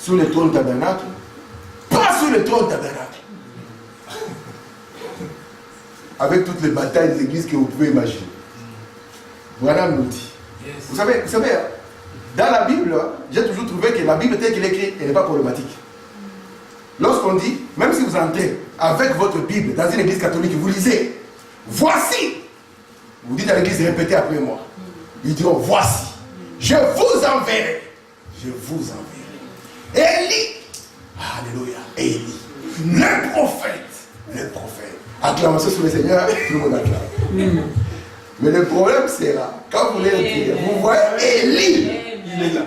Sur le trône tabernacle, pas sur le trône tabernacle. Avec toutes les batailles des églises que vous pouvez imaginer. Voilà nous dit. Vous savez, dans la Bible, j'ai toujours trouvé que la Bible telle qu'elle est écrite, elle n'est pas problématique. Lorsqu'on dit, même si vous entrez avec votre Bible dans une église catholique, vous lisez, voici, vous dites à l'église, répétez après moi. Ils diront, voici, je vous enverrai. Je vous enverrai. Élie, alléluia, Élie, le prophète. Acclamation sur le Seigneur, tout le monde acclame. Mais le problème c'est là, quand vous l'êtes, vous voyez Élie, il est là.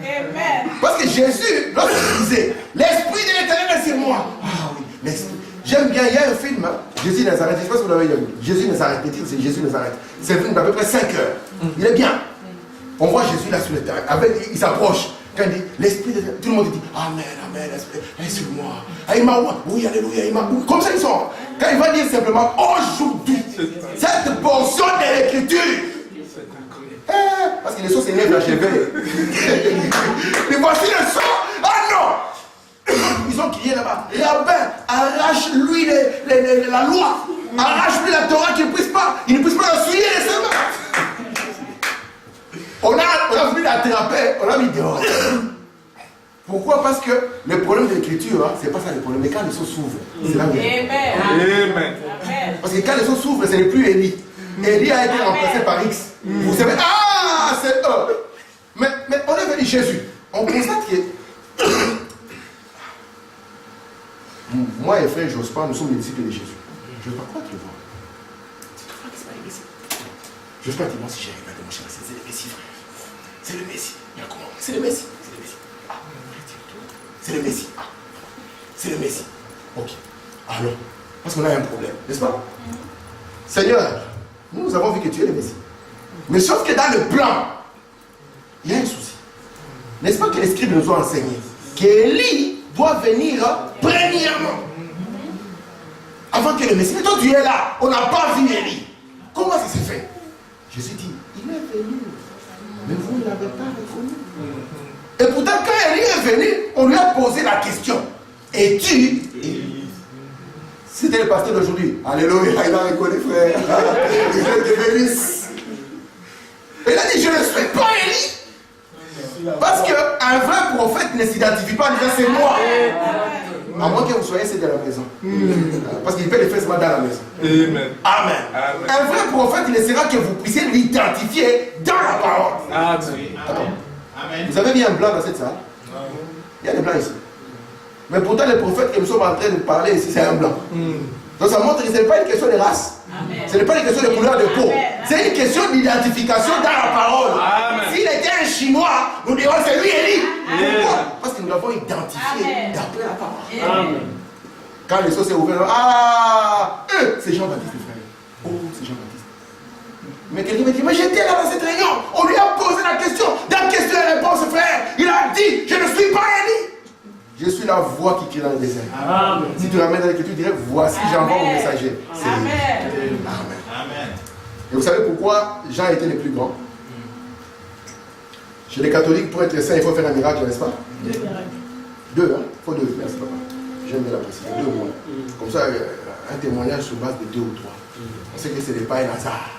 Amen. Parce que Jésus, lorsqu'il disait, l'Esprit de l'Éternel est sur moi. Ah oui, l'Esprit. J'aime bien, il y a un film, Jésus Nazareth, je ne sais pas si vous l'avez vu. Jésus Nazareth, le titre c'est Jésus Nazareth. C'est un film d'à peu près 5 heures. Il est bien. On voit Jésus là sur le terrain, il s'approche. Quand il dit, l'Esprit de l'Éternel, tout le monde dit, Amen, Amen, l'Esprit, elle est sur moi. Ah, il m'a, oui, alléluia, il m'a. Comme ça ils sont. Quand il va dire simplement, aujourd'hui, cette portion de l'Écriture. Parce que le son s'élève là, je vais. Mais voici le son. Ah non! Ils ont crié là-bas. arrache-lui la loi, arrache-lui la Torah qu'il ne puisse pas la souiller les ses mains. On a voulu l'attraper, on l'a mis dehors. Pourquoi? Parce que le problème de l'écriture, c'est pas ça le problème, mais quand les choses s'ouvrent, c'est là où Amen. Parce que quand les choses s'ouvrent, ce n'est plus Élie. Élie a été remplacé par X. Vous savez, c'est eux. Mais on est venu Jésus. On constate que moi et frère Jospin, nous sommes les disciples de Jésus. Je ne veux pas croire que le voir. C'est toi qui n'est pas le Messie. Jospin dit, moi si j'ai regardé mon cher, c'est le Messie, frère. C'est le Messie. C'est le Messie. C'est le Messie. C'est le Messie. Ok. Alors, parce qu'on a un problème, n'est-ce pas? Seigneur, nous avons vu que tu es le Messie. Mais sauf que dans le plan, il y a un souci. N'est-ce pas que les scribes nous ont enseigné qu'Élie doit venir premièrement avant que le Messie. Mais toi tu es là, on n'a pas vu Élie. Comment ça s'est fait? Jésus dit, il est venu, mais vous ne l'avez pas reconnu. Et pourtant quand Élie est venu, on lui a posé la question. Es-tu Élie? C'était le pasteur d'aujourd'hui. Alléluia, il a reconnu frère. Il est devenu. Il a dit, je ne suis pas Élie. Parce qu'un vrai prophète ne s'identifie pas en disant c'est moi. À moins que vous soyez ceux de la maison. Parce qu'il fait les fesses dans la maison. Amen. Un vrai prophète ne sera que vous puissiez l'identifier dans la parole. Amen. Vous avez mis un blanc dans cette salle? Il y a des blancs ici. Mais pourtant les prophètes que nous sommes en train de parler ici, c'est un blanc. Donc ça montre que ce n'est pas une question de race. Amen. Ce n'est pas une question de couleur de peau. C'est une question d'identification dans la parole. S'il était un Chinois, nous dirons c'est lui Élie. Pourquoi? Parce que nous l'avons identifié d'après la parole. Amen. Quand les choses s'est ouvert, c'est Jean-Baptiste, frère. Oh, c'est Jean-Baptiste. Mais quelqu'un me dit, mais j'étais là dans cette réunion. On lui a posé la question. Dans question et réponse, frère. Il a dit, je ne suis pas Élie. Je suis la voix qui crie dans le désert. Amen. Si tu ramènes dans l'écriture, tu dirais, voici j'envoie mon messager. Amen. Amen. Et vous savez pourquoi Jean était le plus grand? Chez les catholiques, pour être saint, il faut faire un miracle, n'est-ce pas? Deux, hein? Il faut deux, merci papa. J'aime bien la précision. Deux mois. Comme ça, un témoignage sur base de 2 ou 3. On sait que ce n'est pas un hasard.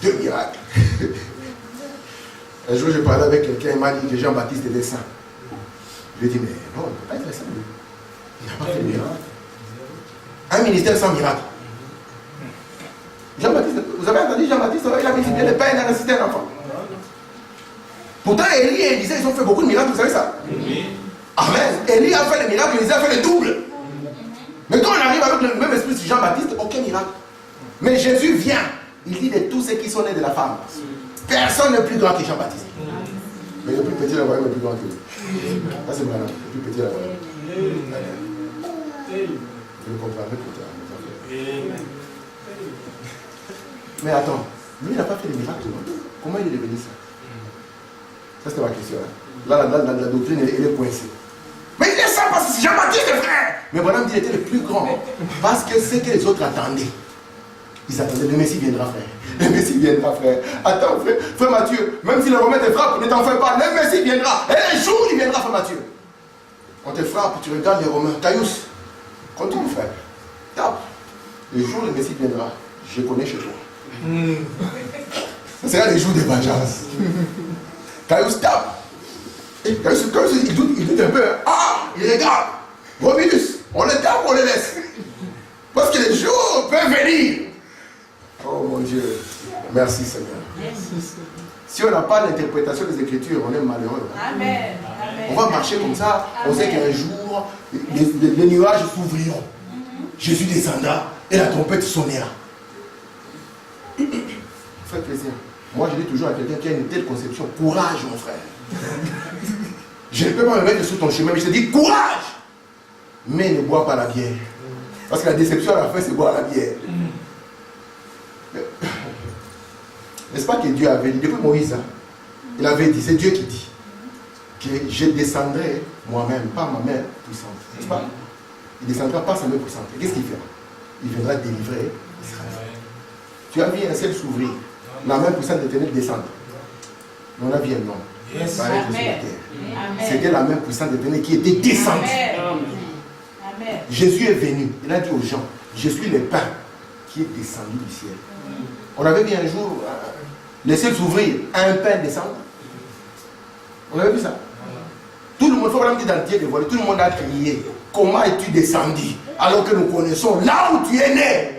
2 miracles. Un jour, je parlais avec quelqu'un, il m'a dit que Jean-Baptiste était saint. Je lui ai dit, mais non, il ne peut pas être saint. Il n'a pas fait de miracle. Un ministère sans miracle. Jean-Baptiste, vous avez entendu Jean-Baptiste, il a multiplié le pain, il a ressuscité un enfant. Pourtant, Élie et Élisée, ils ont fait beaucoup de miracles, vous savez ça? Oui. Amen. Élie a fait le miracle, Élisée a fait le double. Mais quand on arrive avec le même esprit de Jean-Baptiste, aucun miracle. Mais Jésus vient, il dit de tous ceux qui sont nés de la femme. Personne n'est plus grand que Jean-Baptiste. Mais le plus petit de la voyage est plus grand que lui. Ça c'est malin, le plus petit de la voyage. Je le comprendrai plus tard. Mais attends, lui il n'a pas fait de miracle. Comment il est devenu ça? Ça c'était ma question. Là, la doctrine elle est coincée. Mais il est ça parce que c'est Jean-Baptiste le frère. Mais voilà, il était le plus grand. Parce que c'est que les autres attendaient. Ils attendaient, le Messie viendra frère. Le Messie viendra frère. Attends frère Mathieu, même si le Romain te frappe, ne t'en fais pas, le Messie viendra. Et un jour il viendra frère Mathieu. On te frappe, tu regardes les Romains. Caïus, continue frère. Tape. Le jour où le Messie viendra, je connais chez toi. Ça sera les jours de vengeance. Caïus tape. Et Caïus, il doute un peu. Il regarde. Romulus, on le tape, on le laisse. Parce que les jours peuvent venir. Oh mon Dieu. Merci Seigneur. Si on n'a pas l'interprétation des Écritures, on est malheureux. Amen. On va marcher comme ça. On sait qu'un jour, les nuages s'ouvriront. Jésus descendra et la trompette sonnera. Faites plaisir. Moi, je dis toujours à quelqu'un qui a une telle conception, courage, mon frère. Je ne peux pas me mettre sur ton chemin, mais je te dis courage. Mais ne bois pas la bière. Parce que la déception à la fin, c'est boire la bière. N'est-ce pas que Dieu avait dit, depuis Moïse, il avait dit, c'est Dieu qui dit, que je descendrai moi-même, pas ma main puissante. N'est-ce pas? Il descendra pas sa main puissante. Et qu'est-ce qu'il fera? Il viendra délivrer Israël. Tu as vu un ciel s'ouvrir. La main puissante de tenir descendre. Mais on a vu un homme. Yes. C'était la main puissante de tenir qui était descendue. Jésus est venu. Il a dit aux gens, je suis le pain qui est descendu du ciel. On avait vu un jour, les ciels s'ouvrir, un pain descendre. On avait vu ça. Tout le monde, il faut dire dans le Dieu dévoilé, tout le monde a crié. Comment es-tu descendu alors que nous connaissons là où tu es né?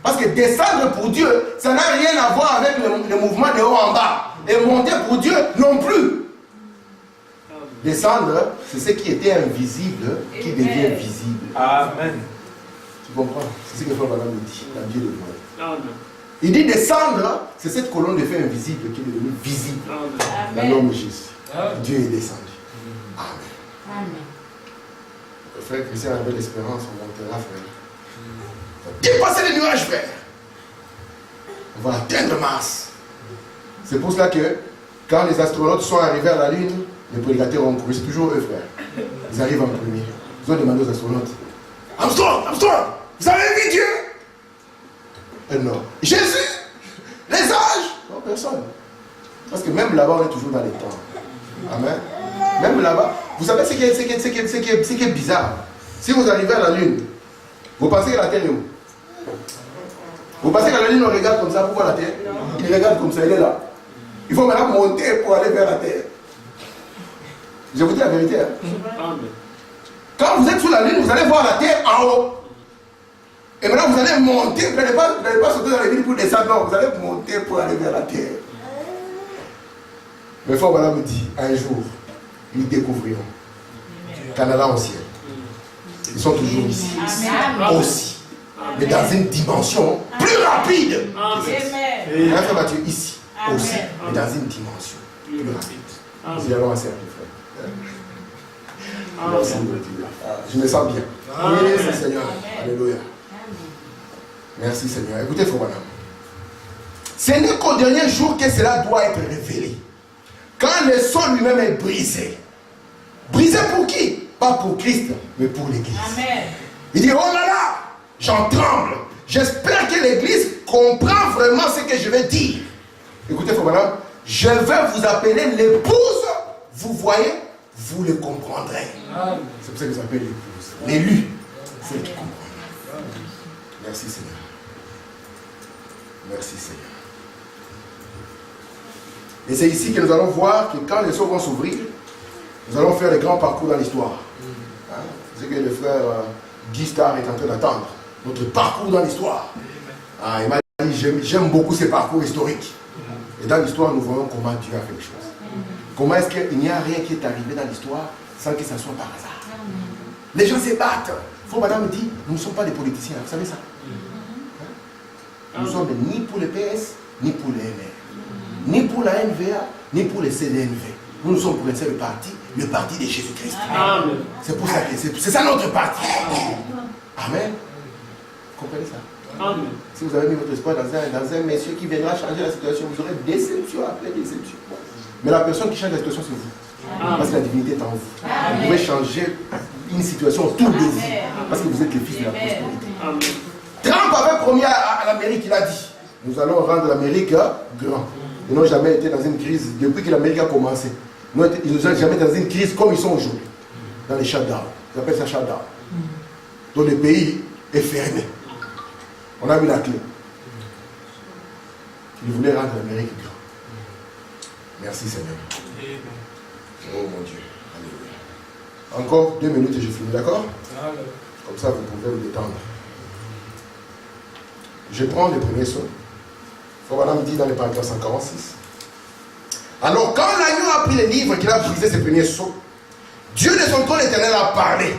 Parce que descendre pour Dieu, ça n'a rien à voir avec le mouvement de haut en bas. Et monter pour Dieu non plus. Descendre, c'est ce qui était invisible qui devient visible. Amen. Tu comprends? C'est ce que Frère Madame dit dans Dieu dévoilé. Il dit descendre, c'est cette colonne de feu invisible qui est devenue visible dans l'homme Jésus. Dieu est descendu. Amen. Amen. Le frère Christian avait l'espérance, on montera, frère. Dépasser les nuages, frère. On va atteindre Mars. C'est pour cela que quand les astronautes sont arrivés à la Lune, les prédicateurs ont couru. C'est toujours eux, frère. Ils arrivent en premier. Ils ont demandé aux astronautes, Armstrong, vous avez vu Dieu? Non. Jésus? Les anges? Non, personne. Parce que même là-bas, on est toujours dans les temps. Amen. Même là-bas, vous savez ce qui est bizarre. Si vous arrivez à la Lune, vous pensez que la Terre est où? Vous pensez qu'à la Lune, on regarde comme ça pour voir la Terre? Il regarde comme ça, il est là. Il faut maintenant monter pour aller vers la Terre. Je vous dis la vérité. Hein? Quand vous êtes sous la Lune, vous allez voir la Terre en haut. Et maintenant, vous allez monter. Vous n'allez pas sauter dans les villes pour descendre. Non, vous allez monter pour aller vers la Terre. Mais faut voilà me dit, un jour, ils découvriront Canada au ciel. Ils sont toujours ici. Amen. Aussi. Mais dans une dimension plus rapide. Amen. Frère Mathieu, ici. Amen. Aussi. Mais dans une dimension plus rapide. Nous y allons assez frère. Merci de Dieu. Je me sens bien. Merci Seigneur. Alléluia. Merci Seigneur. Écoutez, frère madame. Ce n'est qu'au dernier jour que cela doit être révélé. Quand le sol lui-même est brisé. Brisé pour qui? Pas pour Christ, mais pour l'Église. Amen. Il dit, oh là là, j'en tremble. J'espère que l'Église comprend vraiment ce que je vais dire. Écoutez, frère madame, je vais vous appeler l'épouse. Vous voyez, vous le comprendrez. C'est pour ça que vous appelez l'épouse. L'élu, c'est qui comprend. Merci Seigneur. Merci Seigneur. Et c'est ici que nous allons voir que quand les cieux vont s'ouvrir, nous allons faire les grands parcours dans l'histoire. Hein? C'est que le frère Guy Star est en train d'attendre. Notre parcours dans l'histoire. Ah, il m'a dit, j'aime beaucoup ces parcours historiques. Et dans l'histoire, nous voyons comment Dieu a fait les choses. Comment est-ce qu'il n'y a rien qui est arrivé dans l'histoire sans que ça soit par hasard. Les gens se battent. Faut madame dit, nous ne sommes pas des politiciens, vous savez ça? Nous sommes ni pour le PS, ni pour le MR. Ni pour la NVA, ni pour le CDNV. Nous sommes pour un seul parti, le parti de Jésus-Christ. C'est pour ça que c'est ça notre parti. Amen. Vous comprenez ça? Amen. Si vous avez mis votre espoir dans un monsieur qui viendra changer la situation, vous aurez déception après déception. Mais la personne qui change la situation, c'est vous. Amen. Parce que la divinité est en vous. Amen. Vous pouvez changer une situation autour de vous. Parce que vous êtes le fils de la prospérité. Amen. Trump avait promis à l'Amérique, il a dit, nous allons rendre l'Amérique grand. Ils n'ont jamais été dans une crise depuis que l'Amérique a commencé. Ils ne sont jamais dans une crise comme ils sont aujourd'hui. Dans les shutdowns. Ils appellent ça shutdown. Donc le pays est fermé. On a vu la clé. Ils voulaient rendre l'Amérique grand. Merci Seigneur. Oh mon Dieu. Alléluia. Encore 2 minutes et je finis, d'accord? Comme ça vous pouvez vous détendre. Je prends le premier saut. Frère Madame dit dans le paragraphe 146. Alors quand l'agneau a pris le livre qu'il a brisé ses premiers sceaux, Dieu de son trône éternel a parlé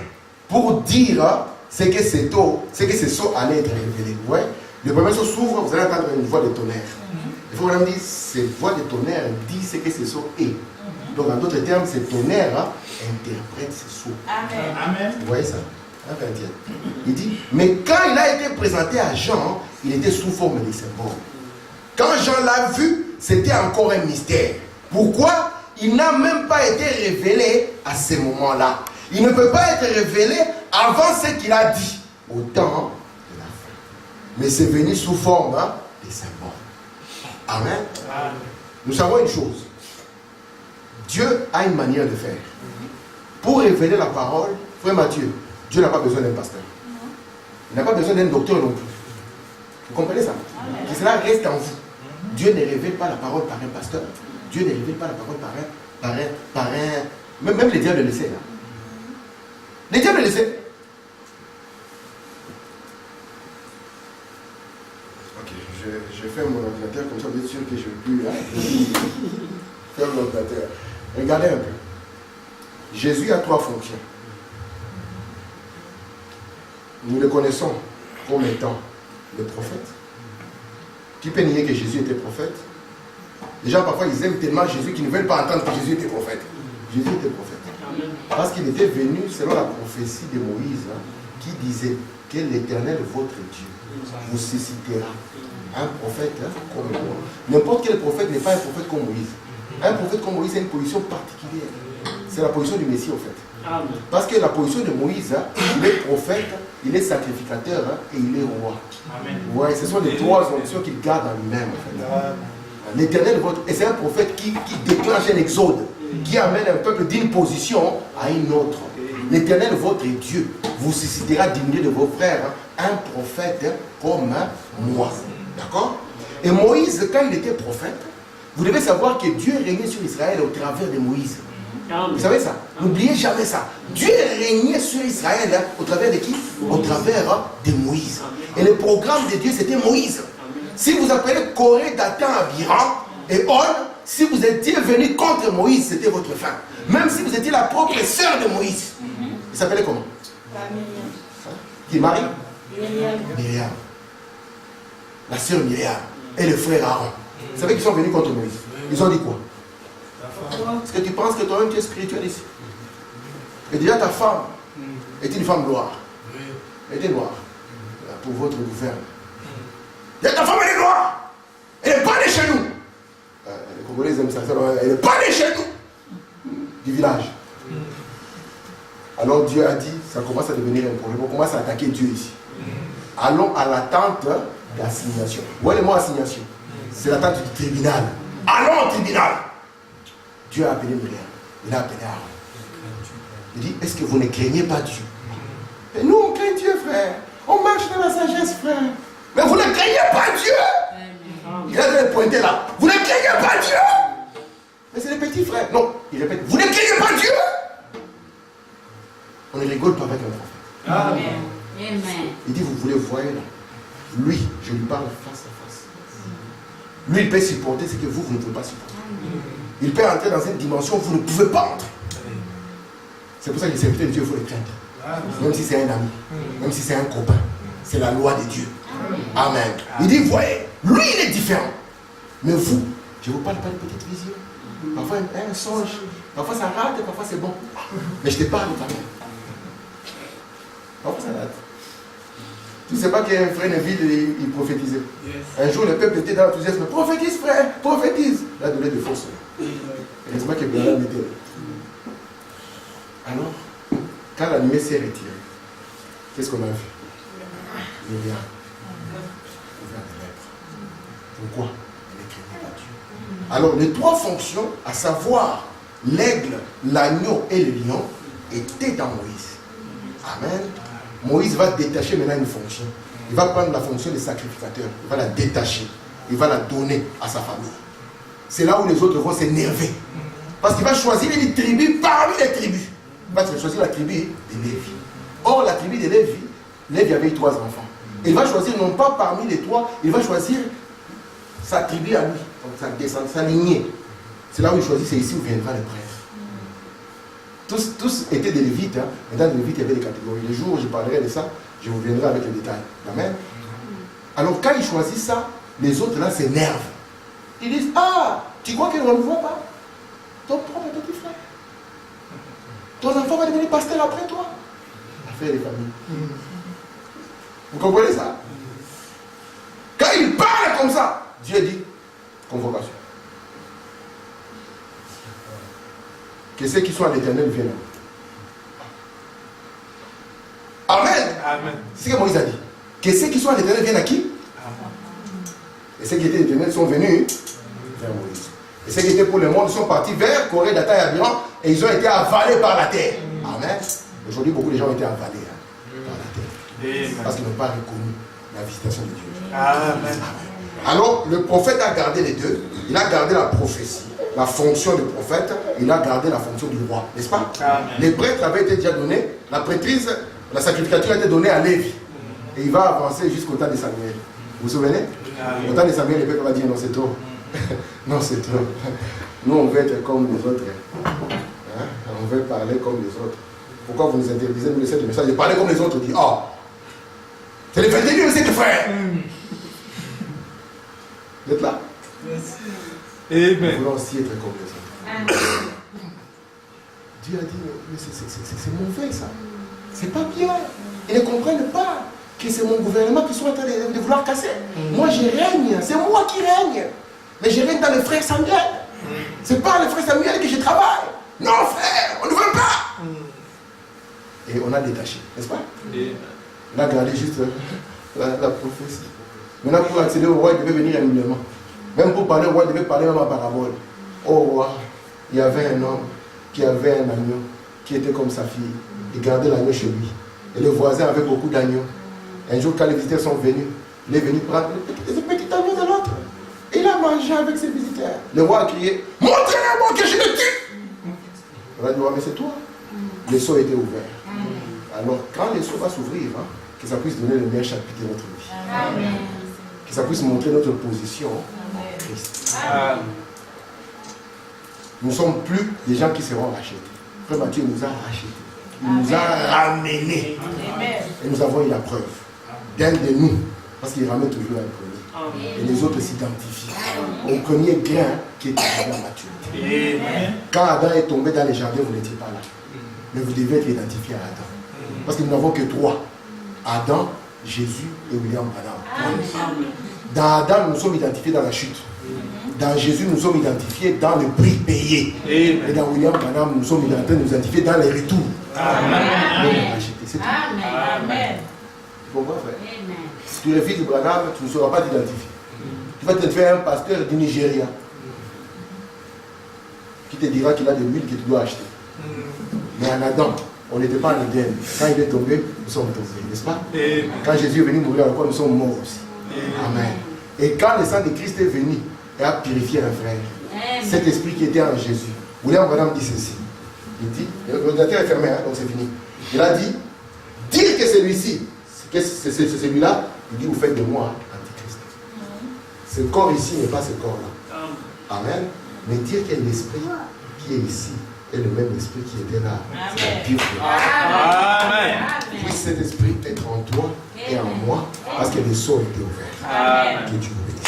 pour dire ce que ces sceaux allaient être révélés. Ouais. Le premier sceau s'ouvre, vous allez entendre une voix de tonnerre. Il faut madame dire, cette voix de tonnerre dit ce que ce sceau est. Donc en d'autres termes, ce tonnerre interprète ce sceau. Amen. Amen. Vous voyez ça? Il dit, mais quand il a été présenté à Jean, il était sous forme de symbole. Quand Jean l'a vu, c'était encore un mystère. Pourquoi? Il n'a même pas été révélé à ce moment-là. Il ne peut pas être révélé avant ce qu'il a dit, au temps de la fin. Mais c'est venu sous forme de symbole. Amen. Amen. Nous savons une chose. Dieu a une manière de faire. Pour révéler la parole, frère Matthieu, Dieu n'a pas besoin d'un pasteur. Il n'a pas besoin d'un docteur non plus. Vous comprenez ça? Que cela reste en vous. Dieu ne révèle pas la parole par un pasteur. Dieu ne révèle pas la parole par un... Même les diables le savent. Les diables le savent. Ok, je ferme mon ordinateur, comme ça vous êtes sûr que je ne vais plus... Ferme l'ordinateur. Regardez un peu. Jésus a 3 fonctions. Nous le connaissons comme étant le prophète. Qui peut nier que Jésus était prophète? Les gens parfois ils aiment tellement Jésus qu'ils ne veulent pas entendre que Jésus était prophète. Jésus était prophète. Parce qu'il était venu selon la prophétie de Moïse, qui disait que l'Éternel, votre Dieu, vous suscitera un prophète comme moi. N'importe quel prophète n'est pas un prophète comme Moïse. Un prophète comme Moïse a une position particulière. C'est la position du Messie en fait. Parce que la position de Moïse, il est prophète, il est sacrificateur et il est roi. Ouais, ce sont les 3 options qu'il garde en lui-même. En fait. L'Éternel, et c'est un prophète qui déclenche un exode, qui amène un peuple d'une position à une autre. L'Éternel, votre Dieu, vous suscitera du milieu de vos frères un prophète comme moi. D'accord? Et Moïse, quand il était prophète, vous devez savoir que Dieu régnait sur Israël au travers de Moïse. Vous savez ça? N'oubliez jamais ça. Dieu régnait sur Israël au travers de qui? Au travers de Moïse. Et le programme de Dieu, c'était Moïse. Si vous appelez Corée, Dathan, Abiram et On, si vous étiez venu contre Moïse, c'était votre fin. Même si vous étiez la propre sœur de Moïse. Il s'appelait comment? Qui est Marie? Myriam. La sœur Myriam et le frère Aaron. Vous savez qu'ils sont venus contre Moïse. Ils ont dit quoi? Est-ce que tu penses que toi-même tu es spirituel ici? Et déjà ta femme est une femme noire. Elle était noire. Pour votre gouvernement. Ta femme elle est noire. Elle n'est pas née chez nous. Les Congolais aiment ça. Elle n'est pas née chez nous. Du village. Alors Dieu a dit, ça commence à devenir un problème. On commence à attaquer Dieu ici. Allons à l'attente d'assignation. Où est le mot assignation? C'est l'attente du tribunal. Allons au tribunal. Dieu a appelé Myriam. Il a appelé Aaron. Il dit, est-ce que vous ne craignez pas Dieu? Et nous, on craint Dieu, frère. On marche dans la sagesse, frère. Mais vous ne craignez pas Dieu. Il a pointé là. Vous ne craignez pas Dieu. Mais c'est les petits frères. Non, il répète, vous ne craignez pas Dieu. On ne rigole pas avec un prophète. Amen. Il dit, vous voulez voir là. Lui, je lui parle face à face. Lui, il peut supporter ce que vous ne pouvez pas supporter. Il peut entrer dans une dimension où vous ne pouvez pas entrer. C'est pour ça que les serviteurs de Dieu, il faut les craindre. Même si c'est un ami, même si c'est un copain. C'est la loi de Dieu. Amen. Il dit, voyez, lui, il est différent. Mais vous, je ne vous parle pas de petite vision. Parfois, un songe. Parfois, ça rate, parfois, c'est bon. Mais je te parle quand même. Parfois, ça rate. Tu ne sais pas qu'un frère Neville, il prophétisait. Un jour, le peuple était dans l'enthousiasme. Prophétise, frère, prophétise. Il a donné de fausses. Heureusement que Bernard était là. Alors, quand la nuée s'est retirée, qu'est-ce qu'on a vu? Myriam, ouvert les lèvres. Pourquoi? Elle ne craignait pas Dieu. Alors, les 3 fonctions, à savoir l'aigle, l'agneau et le lion, étaient dans Moïse. Amen. Moïse va détacher maintenant une fonction. Il va prendre la fonction de sacrificateur. Il va la détacher. Il va la donner à sa famille. C'est là où les autres vont s'énerver. Parce qu'il va choisir une tribu parmi les tribus. Il va choisir la tribu de Lévi. Or, la tribu de Lévi, Lévi avait eu 3 enfants. Il va choisir non pas parmi les 3, il va choisir sa tribu à lui, donc sa descendance, sa lignée. C'est là où il choisit, c'est ici où viendra le prêtre. Tous étaient des Lévites. Hein. Mais dans les Lévites, il y avait des catégories. Le jour où je parlerai de ça, je vous viendrai avec les détails. Amen. Alors, quand il choisit ça, les autres là s'énervent. Ils disent, ah, tu crois qu'on ne le voit pas? Ton propre petit frère. Ton enfant va devenir pasteur après toi. Affaire des familles. Vous comprenez ça? Quand il parle comme ça, Dieu dit, convocation. Que ceux qui sont à l'Éternel viennent. Amen. Amen. C'est ce que Moïse a dit. Que ceux qui sont à l'Éternel viennent à qui? Et ceux qui étaient à l'Éternel sont venus vers Moïse. Et ceux qui étaient pour le monde sont partis vers Corée, Dathan et Abiram et ils ont été avalés par la terre. Amen. Aujourd'hui, beaucoup de gens ont été avalés par la terre. Parce qu'ils n'ont pas reconnu la visitation de Dieu. Amen. Alors, le prophète a gardé les deux. Il a gardé la prophétie, la fonction de prophète. Il a gardé la fonction du roi, n'est-ce pas? Amen. Les prêtres avaient été déjà donnés. La prêtrise, la sacrificature a été donnée à Lévi. Et il va avancer jusqu'au temps de Samuel. Vous vous souvenez? Au temps de Samuel, les peuple va dire non, c'est trop. Non, c'est trop. Nous, on veut être comme les autres. Hein? On veut parler comme les autres. Pourquoi vous nous interdisez de nous laisser le message de parler comme les autres? On dit, oh, c'est le 21e siècle, frère. Vous êtes là? Amen. Nous voulons aussi être comme les autres. Dieu a dit, mais c'est mauvais ça. C'est pas bien. Ils ne comprennent pas que c'est mon gouvernement qui sont en train de vouloir casser. Moi je règne, c'est moi qui règne. Mais je règne dans le frère Samuel. C'est pas le frère Samuel que je travaille. Non frère, on ne veut pas. Et on a détaché, n'est-ce pas? On a gardé juste la prophétie. Maintenant pour accéder au roi, il devait venir annuellement. Même pour parler au roi, il devait parler même en parabole. Au roi, il y avait un homme qui avait un agneau qui était comme sa fille. Il gardait l'agneau chez lui. Et le voisin avait beaucoup d'agneaux. Un jour, quand les visiteurs sont venus, il est venu prendre le petit agneau de l'autre. Il a mangé avec ses visiteurs. Le roi a crié, montrez-moi que je le tue. On a dit, mais c'est toi. Le seau était ouvert. Alors, quand le seau va s'ouvrir, que ça puisse donner le meilleur chapitre de notre vie. Amen. Que ça puisse montrer notre position en Christ. Amen. Nous ne sommes plus des gens qui seront rachetés. Frère Matthieu nous a rachetés. Il nous a ramenés. Et nous avons eu la preuve d'un de nous. Parce qu'il ramène toujours un premier. Et les autres s'identifient. Au premier grain qui est arrivé à maturité. Quand Adam est tombé dans les jardins, vous n'étiez pas là. Mais vous devez être identifié à Adam. Parce que nous n'avons que trois. Adam, Jésus et William Branham. Dans Adam, nous sommes identifiés dans la chute. Dans Jésus, nous sommes identifiés dans le prix payé. Et dans William Branham, nous sommes identifiés dans les retours. Amen. C'est tout. Amen. Tu comprends, frère? Si tu es le fils de Branham, tu ne sauras pas t'identifier. Tu vas te faire un pasteur du Nigeria qui te dira qu'il a de l'huile que tu dois acheter. Mais en Adam, on n'était pas en Éden. Quand il est tombé, nous sommes tombés, n'est-ce pas? Quand Jésus est venu mourir à la croix, nous sommes morts aussi. Amen. Et quand le sang de Christ est venu et a purifié un frère, cet esprit qui était en Jésus, William Branham dit ceci. Il dit, l'ordinateur est fermé, donc c'est fini. Il a dit, dire que celui-ci, c'est celui-là, il dit, vous faites de moi antichrist. Ce corps ici n'est pas ce corps-là. Amen. Mais dire que l'esprit qui est ici est le même esprit qui était là. C'est Dieu. Amen. Puisse cet esprit être en toi et en moi, parce que les sceaux étaient ouverts. Amen. Que Dieu vous bénisse.